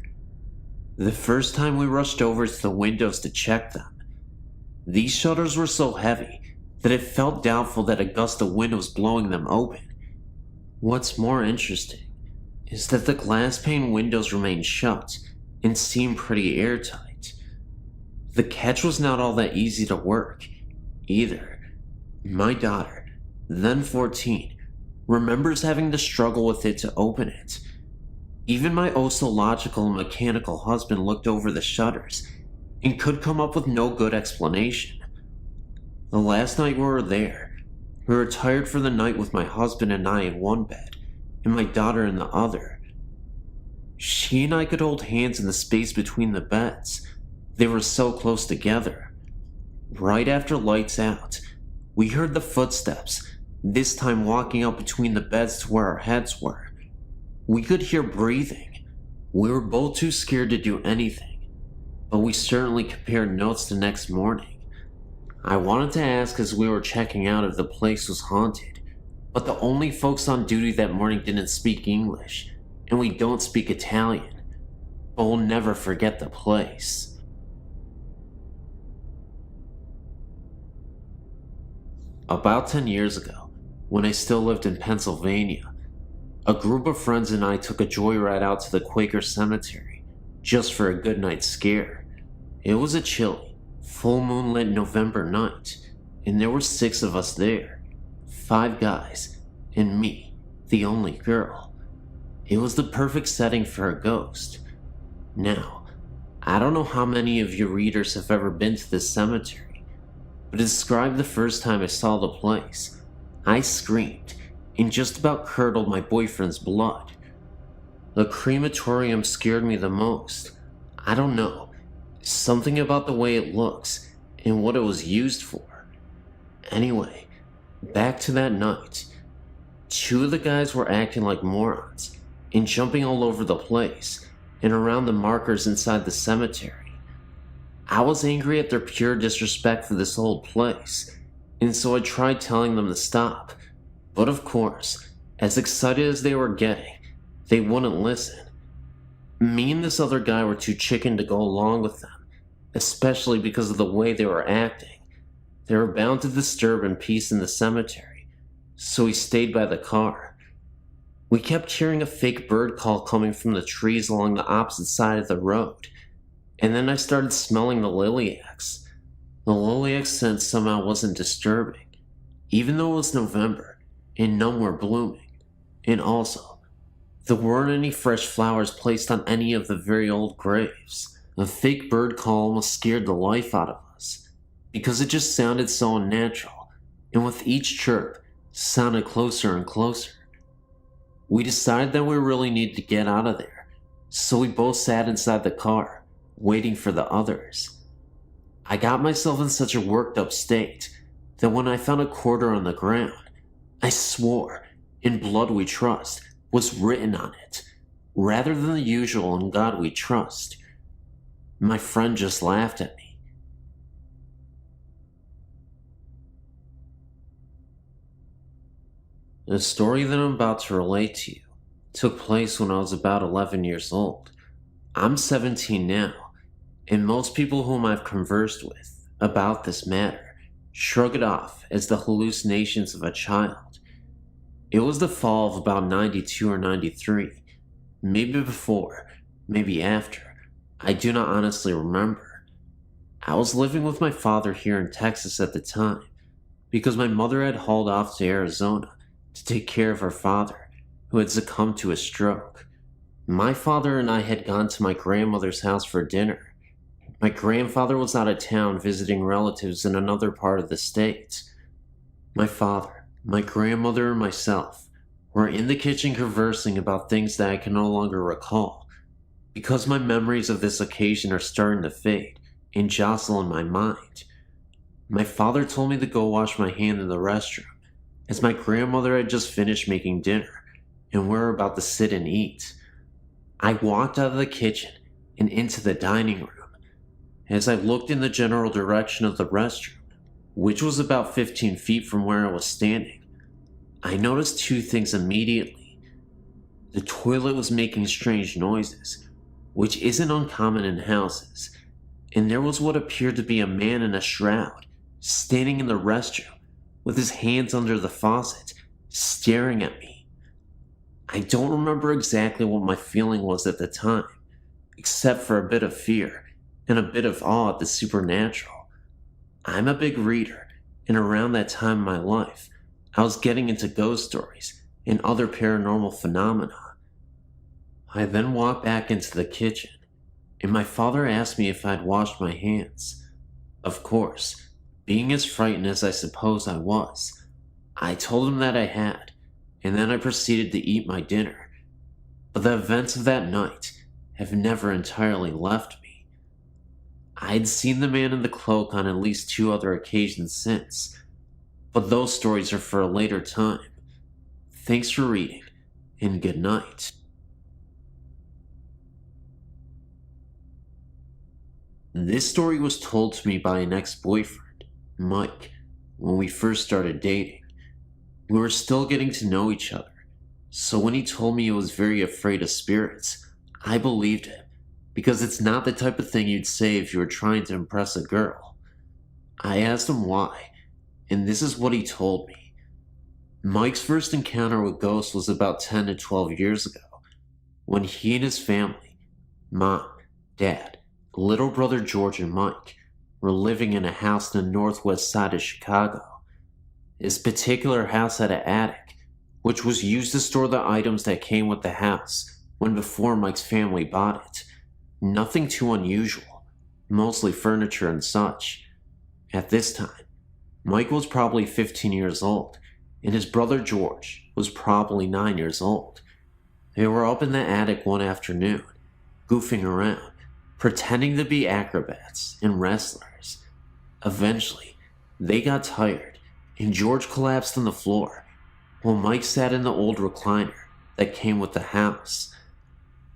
The first time we rushed over to the windows to check them, these shutters were so heavy that it felt doubtful that a gust of wind was blowing them open. What's more interesting is that the glass pane windows remained shut and seemed pretty airtight. The catch was not all that easy to work, either. My daughter, then 14, remembers having to struggle with it to open it. Even my oh-so-logical and mechanical husband looked over the shutters and could come up with no good explanation. The last night we were there, we retired for the night with my husband and I in one bed, and my daughter in the other. She and I could hold hands in the space between the beds. They were so close together. Right after lights out, we heard the footsteps, this time walking up between the beds to where our heads were. We could hear breathing. We were both too scared to do anything, but we certainly compared notes the next morning. I wanted to ask as we were checking out if the place was haunted, but the only folks on duty that morning didn't speak English, and we don't speak Italian. But we'll never forget the place. About 10 years ago, when I still lived in Pennsylvania, a group of friends and I took a joyride out to the Quaker Cemetery, just for a good night scare. It was a chilly, full moonlit November night, and there were 6 of us there, 5 guys, and me, the only girl. It was the perfect setting for a ghost. Now, I don't know how many of you readers have ever been to this cemetery, but to describe the first time I saw the place, I screamed and just about curdled my boyfriend's blood. The crematorium scared me the most. I don't know, something about the way it looks and what it was used for. Anyway, back to that night. 2 of the guys were acting like morons and jumping all over the place and around the markers inside the cemetery. I was angry at their pure disrespect for this old place, and so I tried telling them to stop. But of course, as excited as they were getting, they wouldn't listen. Me and this other guy were too chicken to go along with them, especially because of the way they were acting. They were bound to disturb peace in the cemetery, so we stayed by the car. We kept hearing a fake bird call coming from the trees along the opposite side of the road, and then I started smelling the lilacs. The lilac scent somehow wasn't disturbing, even though it was November and none were blooming. And also, there weren't any fresh flowers placed on any of the very old graves. A fake bird call almost scared the life out of us, because it just sounded so unnatural, and with each chirp, sounded closer and closer. We decided that we really needed to get out of there, so we both sat inside the car, waiting for the others. I got myself in such a worked up state that when I found a quarter on the ground, I swore, "In blood we trust," was written on it, rather than the usual "In God we trust." My friend just laughed at me. The story that I'm about to relate to you took place when I was about 11 years old. I'm 17 now, and most people whom I've conversed with about this matter shrug it off as the hallucinations of a child. It was the fall of about 92 or 93, maybe before, maybe after. I do not honestly remember. I was living with my father here in Texas at the time, because my mother had hauled off to Arizona to take care of her father, who had succumbed to a stroke. My father and I had gone to my grandmother's house for dinner. My grandfather was out of town visiting relatives in another part of the state. My father, my grandmother, and myself were in the kitchen conversing about things that I can no longer recall, because my memories of this occasion are starting to fade and jostle in my mind. My father told me to go wash my hand in the restroom, as my grandmother had just finished making dinner, and we were about to sit and eat. I walked out of the kitchen and into the dining room. As I looked in the general direction of the restroom, which was about 15 feet from where I was standing, I noticed two things immediately. The toilet was making strange noises, which isn't uncommon in houses, and there was what appeared to be a man in a shroud, standing in the restroom, with his hands under the faucet, staring at me. I don't remember exactly what my feeling was at the time, except for a bit of fear and a bit of awe at the supernatural. I'm a big reader, and around that time in my life, I was getting into ghost stories and other paranormal phenomena. I then walked back into the kitchen, and my father asked me if I'd washed my hands. Of course, being as frightened as I suppose I was, I told him that I had, and then I proceeded to eat my dinner. But the events of that night have never entirely left me. I'd seen the man in the cloak on at least 2 other occasions since, but those stories are for a later time. Thanks for reading, and good night. This story was told to me by an ex-boyfriend, Mike, when we first started dating. We were still getting to know each other, so when he told me he was very afraid of spirits, I believed him, because it's not the type of thing you'd say if you were trying to impress a girl. I asked him why, and this is what he told me. Mike's first encounter with ghosts was about 10 to 12 years ago, when he and his family, mom, dad, little brother George and Mike, were living in a house in the northwest side of Chicago. This particular house had an attic, which was used to store the items that came with the house when before Mike's family bought it. Nothing too unusual, mostly furniture and such. At this time, Mike was probably 15 years old, and his brother George was probably 9 years old. They were up in the attic one afternoon, goofing around, pretending to be acrobats and wrestlers. Eventually, they got tired, and George collapsed on the floor, while Mike sat in the old recliner that came with the house.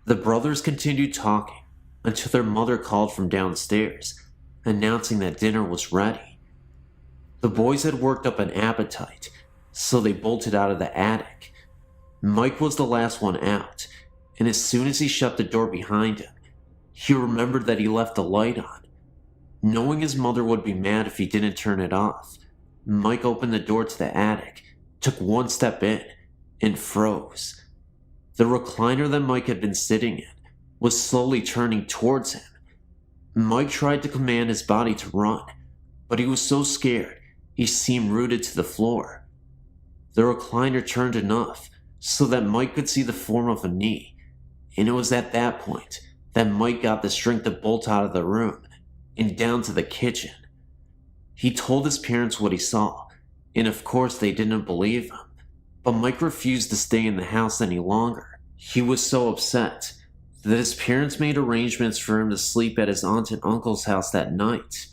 The brothers continued talking until their mother called from downstairs, announcing that dinner was ready. The boys had worked up an appetite, so they bolted out of the attic. Mike was the last one out, and as soon as he shut the door behind him, he remembered that he left the light on. Knowing his mother would be mad if he didn't turn it off, Mike opened the door to the attic, took one step in, and froze. The recliner that Mike had been sitting in was slowly turning towards him. Mike tried to command his body to run, but he was so scared he seemed rooted to the floor. The recliner turned enough so that Mike could see the form of a knee, and it was at that point that Mike got the strength to bolt out of the room and down to the kitchen. He told his parents what he saw, and of course they didn't believe him, but Mike refused to stay in the house any longer. He was so upset that his parents made arrangements for him to sleep at his aunt and uncle's house that night.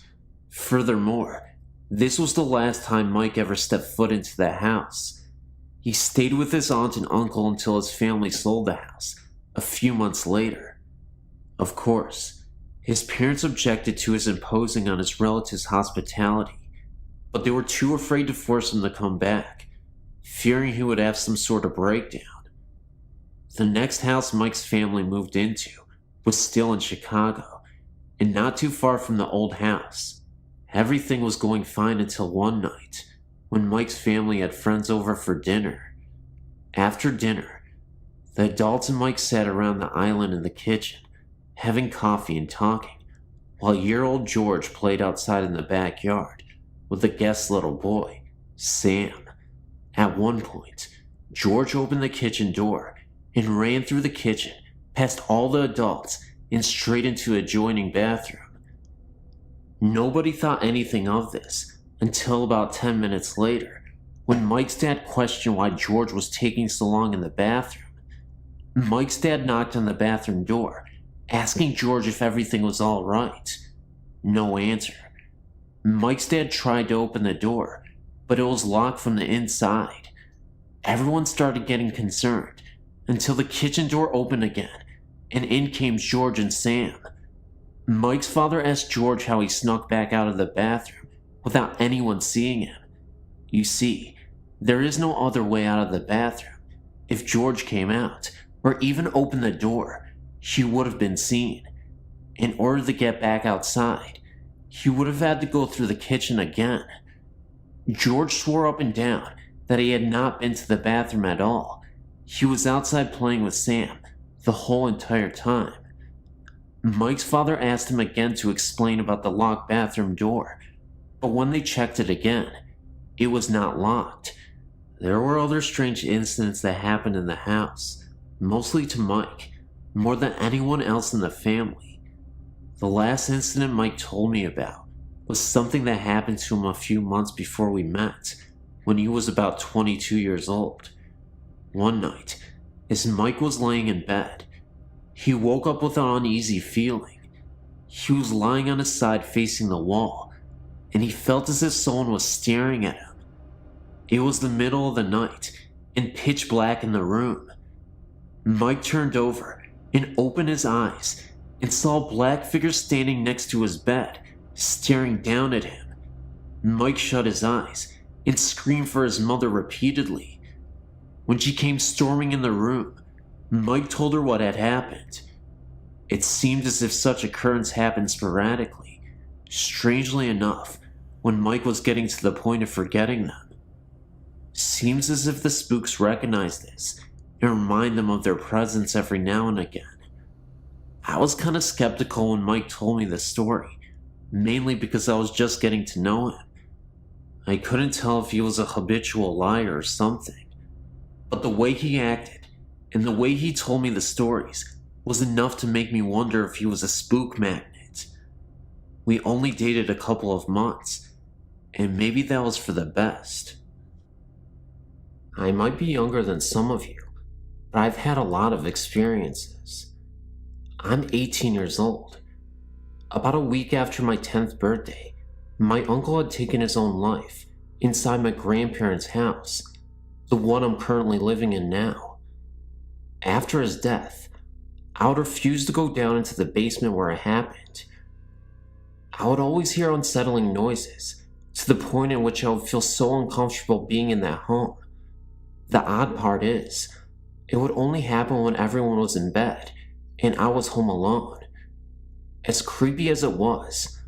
Furthermore, this was the last time Mike ever stepped foot into the house. He stayed with his aunt and uncle until his family sold the house a few months later. Of course, his parents objected to his imposing on his relatives' hospitality, but they were too afraid to force him to come back, fearing he would have some sort of breakdown. The next house Mike's family moved into was still in Chicago, and not too far from the old house. Everything was going fine until one night, when Mike's family had friends over for dinner. After dinner, the adults and Mike sat around the island in the kitchen, having coffee and talking, while year-old George played outside in the backyard with the guest's little boy, Sam. At one point, George opened the kitchen door and ran through the kitchen, past all the adults, and straight into the adjoining bathroom. Nobody thought anything of this until about 10 minutes later, when Mike's dad questioned why George was taking so long in the bathroom. Mike's dad knocked on the bathroom door, asking George if everything was all right. No answer. Mike's dad tried to open the door, but it was locked from the inside. Everyone started getting concerned until the kitchen door opened again, and in came George and Sam. Mike's father asked George how he snuck back out of the bathroom without anyone seeing him. You see, there is no other way out of the bathroom. If George came out, or even opened the door, he would have been seen. In order to get back outside, he would have had to go through the kitchen again. George swore up and down that he had not been to the bathroom at all. He was outside playing with Sam the whole entire time. Mike's father asked him again to explain about the locked bathroom door, but when they checked it again, it was not locked. There were other strange incidents that happened in the house, mostly to Mike, more than anyone else in the family. The last incident Mike told me about was something that happened to him a few months before we met, when he was about 22 years old. One night, as Mike was laying in bed, he woke up with an uneasy feeling. He was lying on his side facing the wall, and he felt as if someone was staring at him. It was the middle of the night, and pitch black in the room. Mike turned over and opened his eyes and saw a black figure standing next to his bed, staring down at him. Mike shut his eyes and screamed for his mother repeatedly. When she came storming in the room, Mike told her what had happened. It seemed as if such occurrences happened sporadically. Strangely enough, when Mike was getting to the point of forgetting them. Seems as if the spooks recognize this and remind them of their presence every now and again. I was kind of skeptical when Mike told me the story, mainly because I was just getting to know him. I couldn't tell if he was a habitual liar or something, but the way he acted and the way he told me the stories was enough to make me wonder if he was a spook magnet. We only dated a couple of months, and maybe that was for the best. I might be younger than some of you, but I've had a lot of experiences. I'm 18 years old. About a week after my 10th birthday, my uncle had taken his own life inside my grandparents' house, the one I'm currently living in now. After his death, I would refuse to go down into the basement where it happened. I would always hear unsettling noises, to the point in which I would feel so uncomfortable being in that home. The odd part is, it would only happen when everyone was in bed, and I was home alone. As creepy as it was,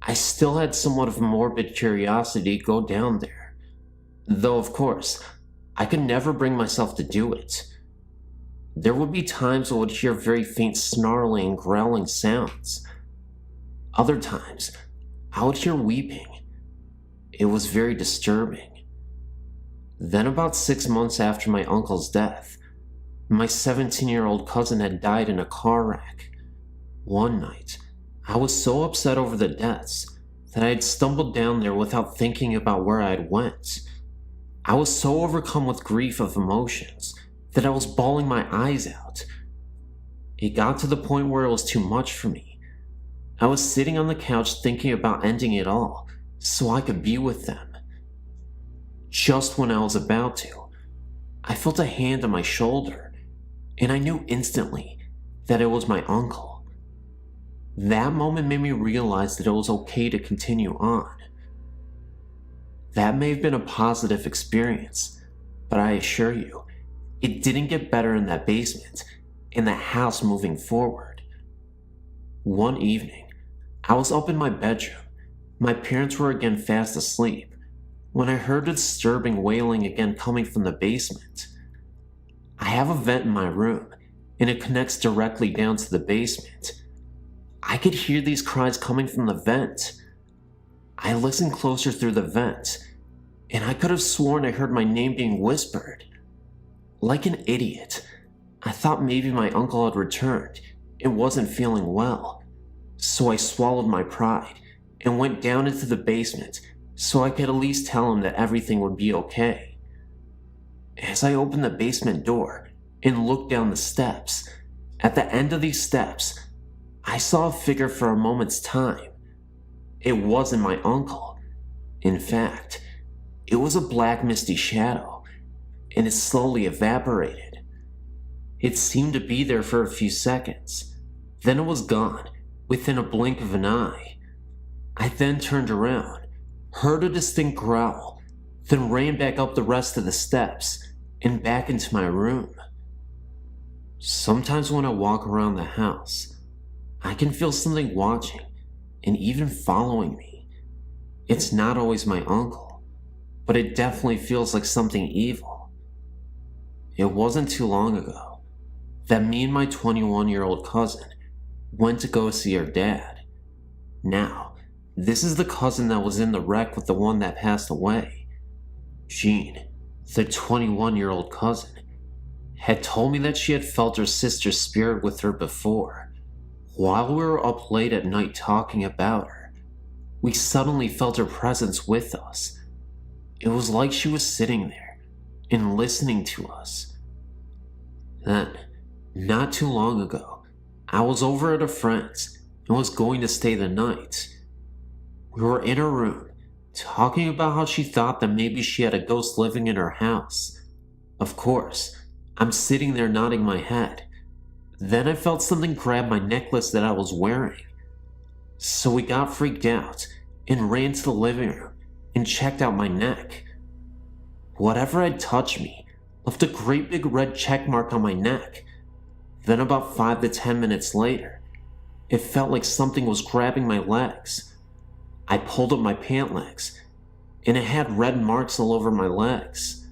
I still had somewhat of a morbid curiosity to go down there. Though, of course, I could never bring myself to do it. There would be times I would hear very faint snarling and growling sounds. Other times, I would hear weeping. It was very disturbing. Then about 6 months after my uncle's death, my 17-year-old cousin had died in a car wreck. One night, I was so upset over the deaths that I had stumbled down there without thinking about where I had went. I was so overcome with grief of emotions that I was bawling my eyes out. It got to the point where it was too much for me. I was sitting on the couch thinking about ending it all so I could be with them. Just when I was about to, I felt a hand on my shoulder, and I knew instantly that it was my uncle. That moment made me realize that it was okay to continue on. That may have been a positive experience, but I assure you, it didn't get better in that basement, in the house moving forward. One evening, I was up in my bedroom. My parents were again fast asleep, when I heard a disturbing wailing again coming from the basement. I have a vent in my room, and it connects directly down to the basement. I could hear these cries coming from the vent. I listened closer through the vent, and I could have sworn I heard my name being whispered. Like an idiot, I thought maybe my uncle had returned and wasn't feeling well, so I swallowed my pride and went down into the basement so I could at least tell him that everything would be okay. As I opened the basement door and looked down the steps, at the end of these steps, I saw a figure for a moment's time. It wasn't my uncle. In fact, it was a black misty shadow, and it slowly evaporated. It seemed to be there for a few seconds, then it was gone, within a blink of an eye. I then turned around, heard a distinct growl, then ran back up the rest of the steps and back into my room. Sometimes when I walk around the house, I can feel something watching and even following me. It's not always my uncle, but it definitely feels like something evil. It wasn't too long ago that me and my 21-year-old cousin went to go see her dad. Now, this is the cousin that was in the wreck with the one that passed away. Jean, the 21-year-old cousin, had told me that she had felt her sister's spirit with her before. While we were up late at night talking about her, we suddenly felt her presence with us. It was like she was sitting there and listening to us. Then, not too long ago, I was over at a friend's and was going to stay the night. We were in her room, talking about how she thought that maybe she had a ghost living in her house. Of course, I'm sitting there nodding my head. Then I felt something grab my necklace that I was wearing. So we got freaked out and ran to the living room and checked out my neck. Whatever had touched me left a great big red check mark on my neck. Then about 5 to 10 minutes later, it felt like something was grabbing my legs. I pulled up my pant legs, and it had red marks all over my legs.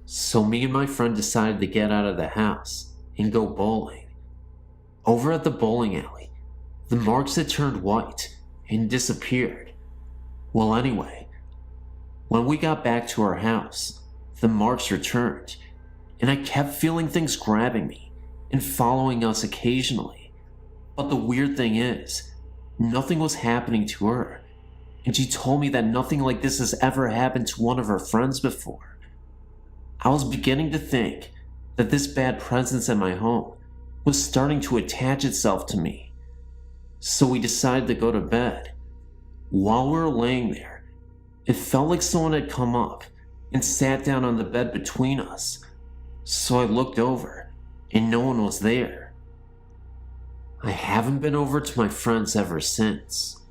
So me and my friend decided to get out of the house and go bowling. Over at the bowling alley, the marks had turned white and disappeared. Well, anyway, when we got back to our house, the marks returned, and I kept feeling things grabbing me and following us occasionally. But the weird thing is, nothing was happening to her, and she told me that nothing like this has ever happened to one of her friends before. I was beginning to think that this bad presence in my home was starting to attach itself to me. So we decided to go to bed. While we were laying there, it felt like someone had come up and sat down on the bed between us. So I looked over, and no one was there. I haven't been over to my friend's ever since.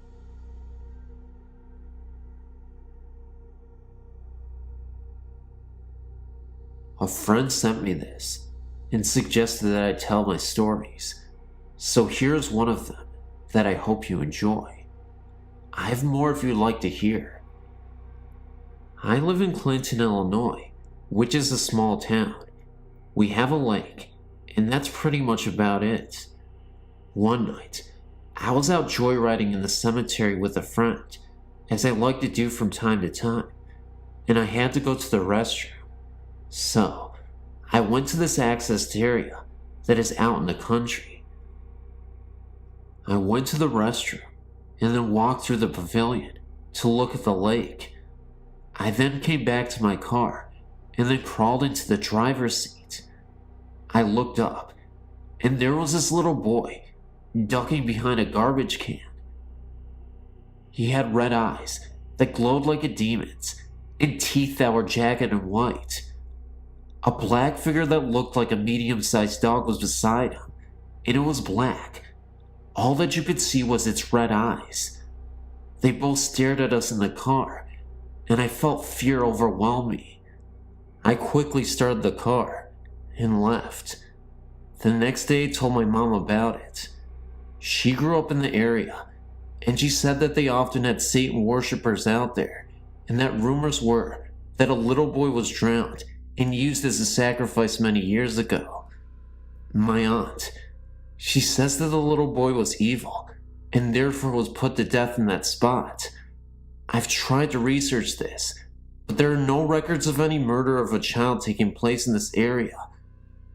A friend sent me this and suggested that I tell my stories, so here's one of them that I hope you enjoy. I have more if you'd like to hear. I live in Clinton, Illinois, which is a small town. We have a lake, and that's pretty much about it. One night, I was out joyriding in the cemetery with a friend, as I like to do from time to time, and I had to go to the restroom. So, I went to this accessed area that is out in the country. I went to the restroom and then walked through the pavilion to look at the lake. I then came back to my car and then crawled into the driver's seat. I looked up, and there was this little boy ducking behind a garbage can. He had red eyes that glowed like a demon's and teeth that were jagged and white. A black figure that looked like a medium-sized dog was beside him, and it was black. All that you could see was its red eyes. They both stared at us in the car, and I felt fear overwhelm me. I quickly started the car and left. The next day I told my mom about it. She grew up in the area, and she said that they often had Satan worshippers out there, and that rumors were that a little boy was drowned and used as a sacrifice many years ago. My aunt, she says that the little boy was evil, and therefore was put to death in that spot. I've tried to research this, but there are no records of any murder of a child taking place in this area.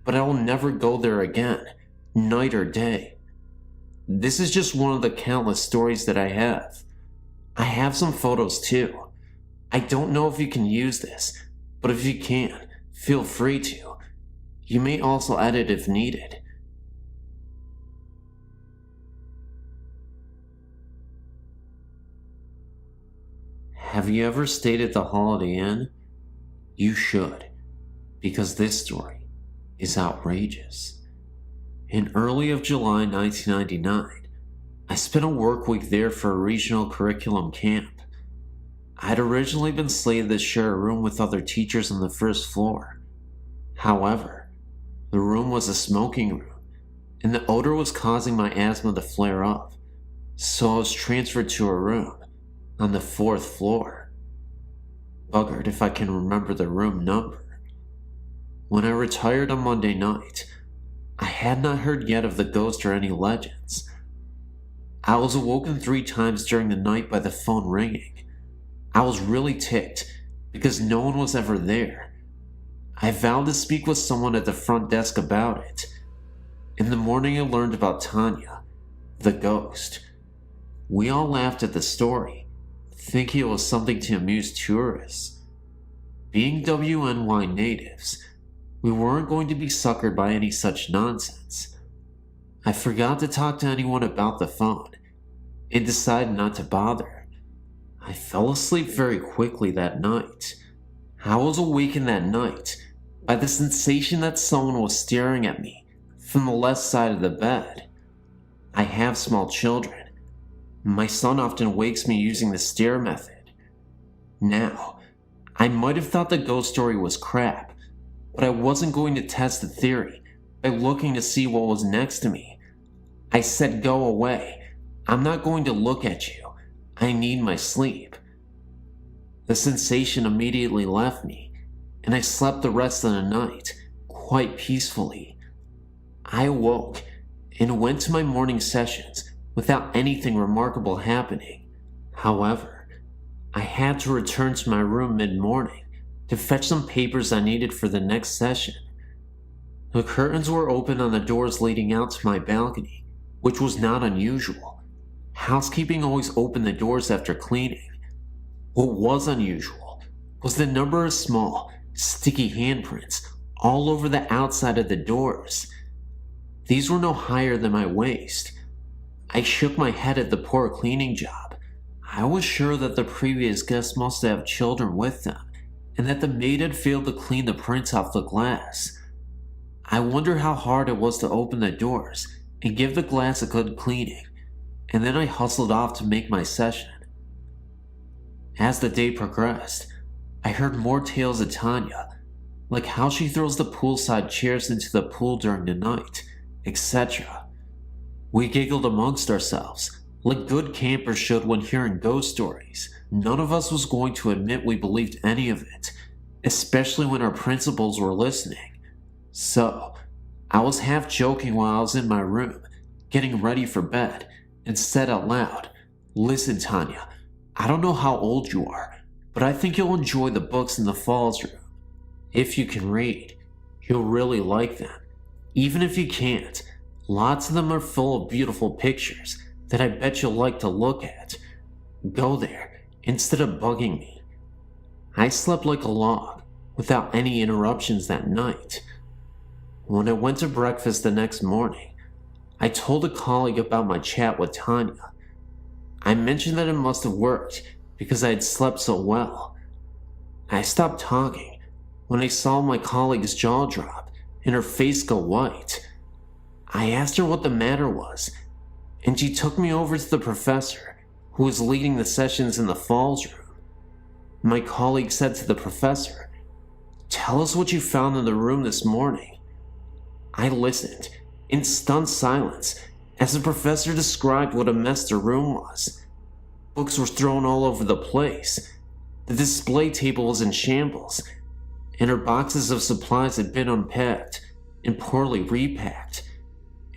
But I will never go there again, night or day. This is just one of the countless stories that I have. I have some photos too. I don't know if you can use this, but if you can, feel free to. You may also edit if needed. Have you ever stayed at the Holiday Inn? You should, because this story is outrageous. In early of July 1999, spent a work week there for a regional curriculum camp. I'd originally been slated to share a room with other teachers on the first floor. However, the room was a smoking room, and the odor was causing my asthma to flare up, so I was transferred to a room on the 4th floor. Buggered if I can remember the room number. When I retired on Monday night, I had not heard yet of the ghost or any legends. I was awoken 3 times during the night by the phone ringing. I was really ticked because no one was ever there. I vowed to speak with someone at the front desk about it. In the morning I learned about Tanya, the ghost. We all laughed at the story, thinking it was something to amuse tourists. Being WNY natives, we weren't going to be suckered by any such nonsense. I forgot to talk to anyone about the phone, and decided not to bother. I fell asleep very quickly that night. I was awakened that night by the sensation that someone was staring at me from the left side of the bed. I have small children. My son often wakes me using the stare method. Now, I might have thought the ghost story was crap, but I wasn't going to test the theory by looking to see what was next to me. I said, "Go away. I'm not going to look at you. I need my sleep." The sensation immediately left me, and I slept the rest of the night quite peacefully. I awoke and went to my morning sessions without anything remarkable happening. However, I had to return to my room mid-morning to fetch some papers I needed for the next session. The curtains were open on the doors leading out to my balcony, which was not unusual. Housekeeping always opened the doors after cleaning. What was unusual was the number of small, sticky handprints all over the outside of the doors. These were no higher than my waist. I shook my head at the poor cleaning job. I was sure that the previous guests must have children with them, and that the maid had failed to clean the prints off the glass. I wonder how hard it was to open the doors and give the glass a good cleaning, and then I hustled off to make my session. As the day progressed, I heard more tales of Tanya, like how she throws the poolside chairs into the pool during the night, etc. We giggled amongst ourselves, like good campers should when hearing ghost stories. None of us was going to admit we believed any of it, especially when our principals were listening. So, I was half joking while I was in my room, getting ready for bed, and said out loud, "Listen, Tanya, I don't know how old you are, but I think you'll enjoy the books in the Falls room. If you can read, you'll really like them. Even if you can't, lots of them are full of beautiful pictures that I bet you'll like to look at. Go there instead of bugging me." I slept like a log without any interruptions that night. When I went to breakfast the next morning, I told a colleague about my chat with Tanya. I mentioned that it must have worked because I had slept so well. I stopped talking when I saw my colleague's jaw drop and her face go white. I asked her what the matter was, and she took me over to the professor who was leading the sessions in the Falls room. My colleague said to the professor, "Tell us what you found in the room this morning." I listened in stunned silence as the professor described what a mess the room was. Books were thrown all over the place. The display table was in shambles, and her boxes of supplies had been unpacked and poorly repacked.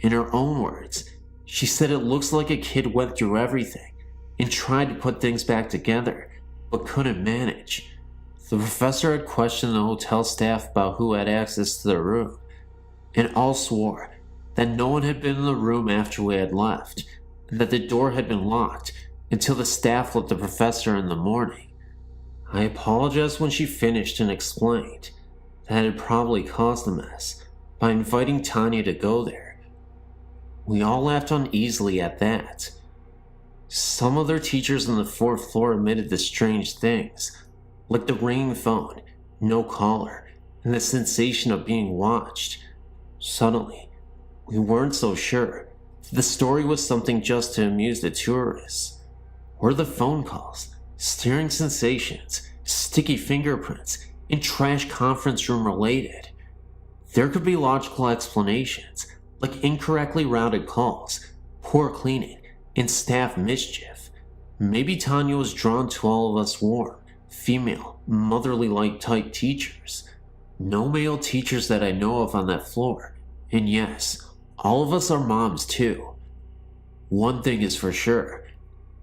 In her own words, she said it looks like a kid went through everything and tried to put things back together, but couldn't manage. The professor had questioned the hotel staff about who had access to the room, and all swore that no one had been in the room after we had left, and that the door had been locked until the staff let the professor in the morning. I apologized when she finished and explained that it had probably caused a mess by inviting Tanya to go there. We all laughed uneasily at that. Some other teachers on the 4th floor admitted to strange things, like the ringing phone, no caller, and the sensation of being watched. Suddenly, we weren't so sure. the story was something just to amuse the tourists. Or the phone calls, staring sensations, sticky fingerprints, and trash conference room related. There could be logical explanations, like incorrectly routed calls, poor cleaning, and staff mischief. Maybe Tanya was drawn to all of us warm, female, motherly-like type teachers. No male teachers that I know of on that floor, and yes, all of us are moms too. One thing is for sure,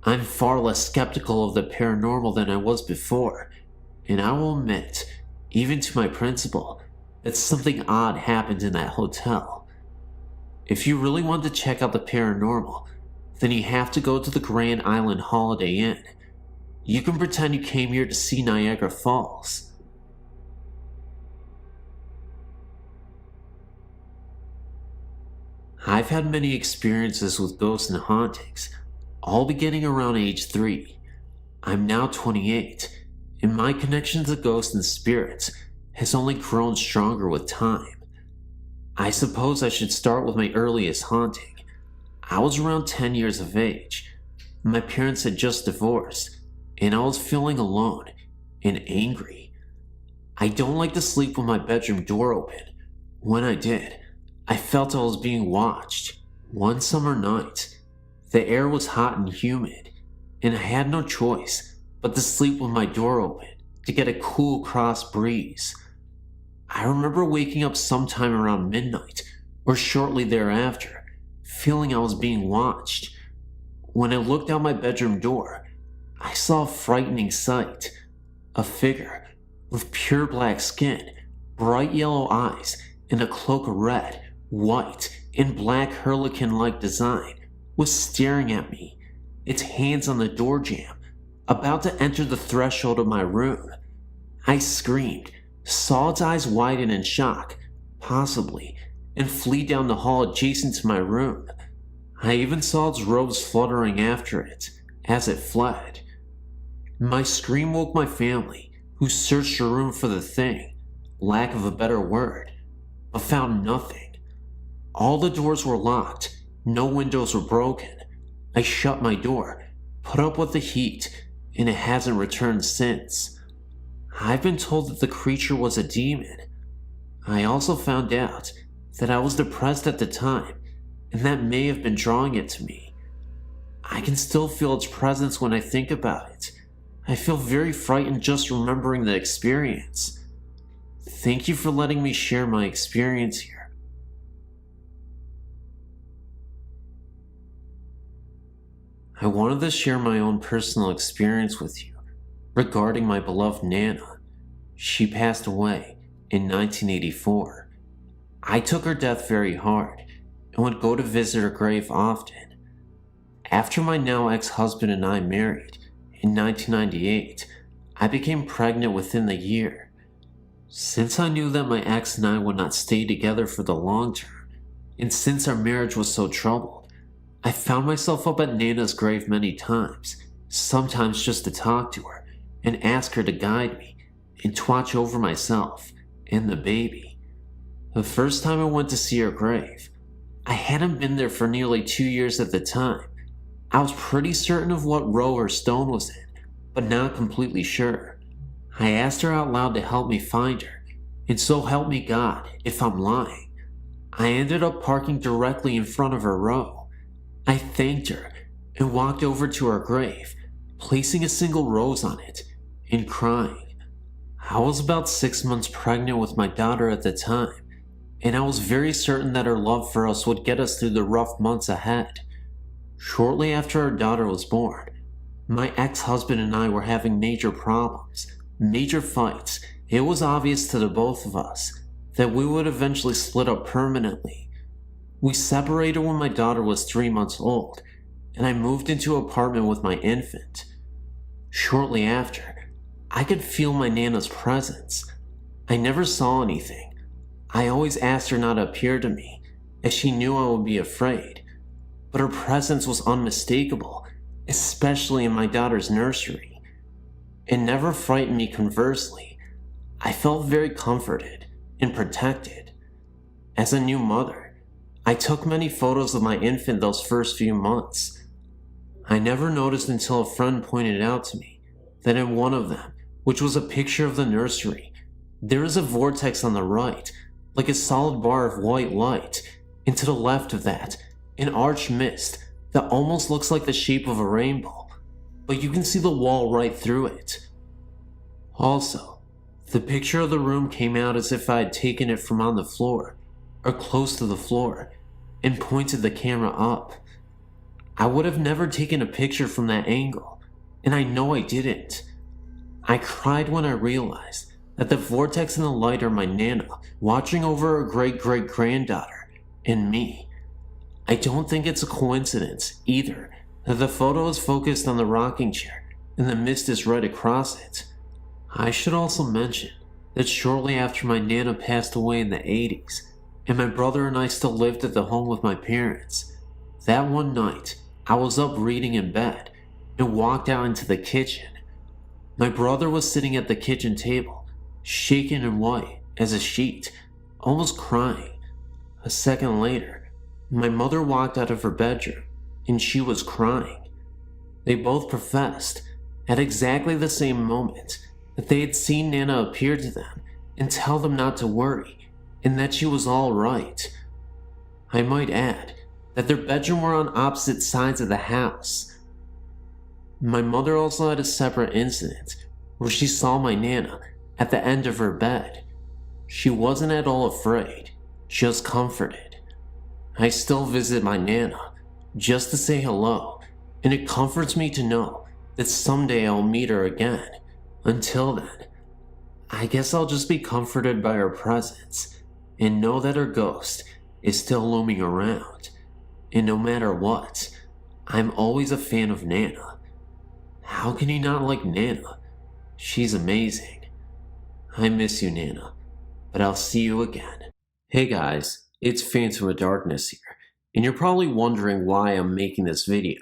I'm far less skeptical of the paranormal than I was before, and I will admit, even to my principal, that something odd happened in that hotel. If you really want to check out the paranormal, then you have to go to the Grand Island Holiday Inn. You can pretend you came here to see Niagara Falls. I've had many experiences with ghosts and hauntings, all beginning around age 3. I'm now 28, and my connection to ghosts and spirits has only grown stronger with time. I suppose I should start with my earliest haunting. I was around 10 years of age. My parents had just divorced, and I was feeling alone and angry. I don't like to sleep with my bedroom door open. When I did, I felt I was being watched. One summer night, the air was hot and humid, and I had no choice but to sleep with my door open to get a cool cross breeze. I remember waking up sometime around midnight or shortly thereafter, feeling I was being watched. When I looked out my bedroom door, I saw a frightening sight. A figure with pure black skin, bright yellow eyes, and a cloak of red, white, and black harlequin-like design was staring at me, its hands on the door jamb, about to enter the threshold of my room. I screamed, saw its eyes widen in shock, possibly, and flee down the hall adjacent to my room. I even saw its robes fluttering after it as it fled. My scream woke my family, who searched the room for the thing, lack of a better word, but found nothing. All the doors were locked, no windows were broken. I shut my door, put up with the heat, and it hasn't returned since. I've been told that the creature was a demon. I also found out that I was depressed at the time, and that may have been drawing it to me. I can still feel its presence when I think about it. I feel very frightened just remembering the experience. Thank you for letting me share my experience here. I wanted to share my own personal experience with you regarding my beloved Nana. She passed away in 1984. I took her death very hard and would go to visit her grave often. After my now ex-husband and I married in 1998, I became pregnant within the year. Since I knew that my ex and I would not stay together for the long term, and since our marriage was so troubled, I found myself up at Nana's grave many times, sometimes just to talk to her and ask her to guide me and to watch over myself and the baby. The first time I went to see her grave, I hadn't been there for nearly 2 years at the time. I was pretty certain of what row her stone was in, but not completely sure. I asked her out loud to help me find her, and so help me God if I'm lying. I ended up parking directly in front of her row. I thanked her and walked over to her grave, placing a single rose on it, and crying. I was about 6 months pregnant with my daughter at the time, and I was very certain that her love for us would get us through the rough months ahead. Shortly after our daughter was born, my ex-husband and I were having major problems, major fights. It was obvious to the both of us that we would eventually split up permanently. We separated when my daughter was 3 months old, and I moved into an apartment with my infant. Shortly after, I could feel my Nana's presence. I never saw anything. I always asked her not to appear to me, as she knew I would be afraid. But her presence was unmistakable, especially in my daughter's nursery. It never frightened me, conversely. I felt very comforted and protected. As a new mother, I took many photos of my infant those first few months. I never noticed until a friend pointed it out to me that in one of them, which was a picture of the nursery, there is a vortex on the right, like a solid bar of white light, and to the left of that, an arched mist that almost looks like the shape of a rainbow, but you can see the wall right through it. Also, the picture of the room came out as if I had taken it from on the floor, or close to the floor, and pointed the camera up. I would have never taken a picture from that angle, and I know I didn't. I cried when I realized that the vortex and the light are my Nana watching over her great-great-granddaughter and me. I don't think it's a coincidence, either, that the photo is focused on the rocking chair and the mist is right across it. I should also mention that shortly after my Nana passed away in the 80s, and my brother and I still lived at the home with my parents, that one night I was up reading in bed and walked out into the kitchen. My brother was sitting at the kitchen table, shaken and white as a sheet, almost crying. A second later, my mother walked out of her bedroom, and she was crying. They both professed, at exactly the same moment, that they had seen Nana appear to them and tell them not to worry, and that she was all right. I might add that their bedrooms were on opposite sides of the house. My mother also had a separate incident where she saw my Nana at the end of her bed. She wasn't at all afraid, just comforted. I still visit my Nana just to say hello, and it comforts me to know that someday I'll meet her again. Until then, I guess I'll just be comforted by her presence and know that her ghost is still looming around. And no matter what, I'm always a fan of Nana. How can you not like Nana? She's amazing. I miss you, Nana, but I'll see you again. Hey guys, it's Phantomofdarkness here, and you're probably wondering why I'm making this video,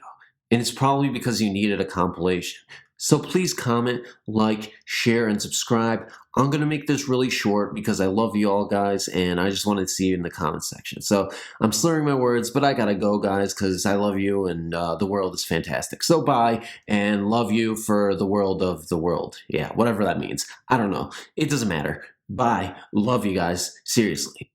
and it's probably because you needed a compilation. So please comment, like, share, and subscribe. I'm going to make this really short because I love you all, guys, and I just wanted to see you in the comment section. So I'm slurring my words, but I gotta go, guys, because I love you, and the world is fantastic. So bye, and love you for the world of the world. Yeah, whatever that means. I don't know. It doesn't matter. Bye. Love you guys. Seriously.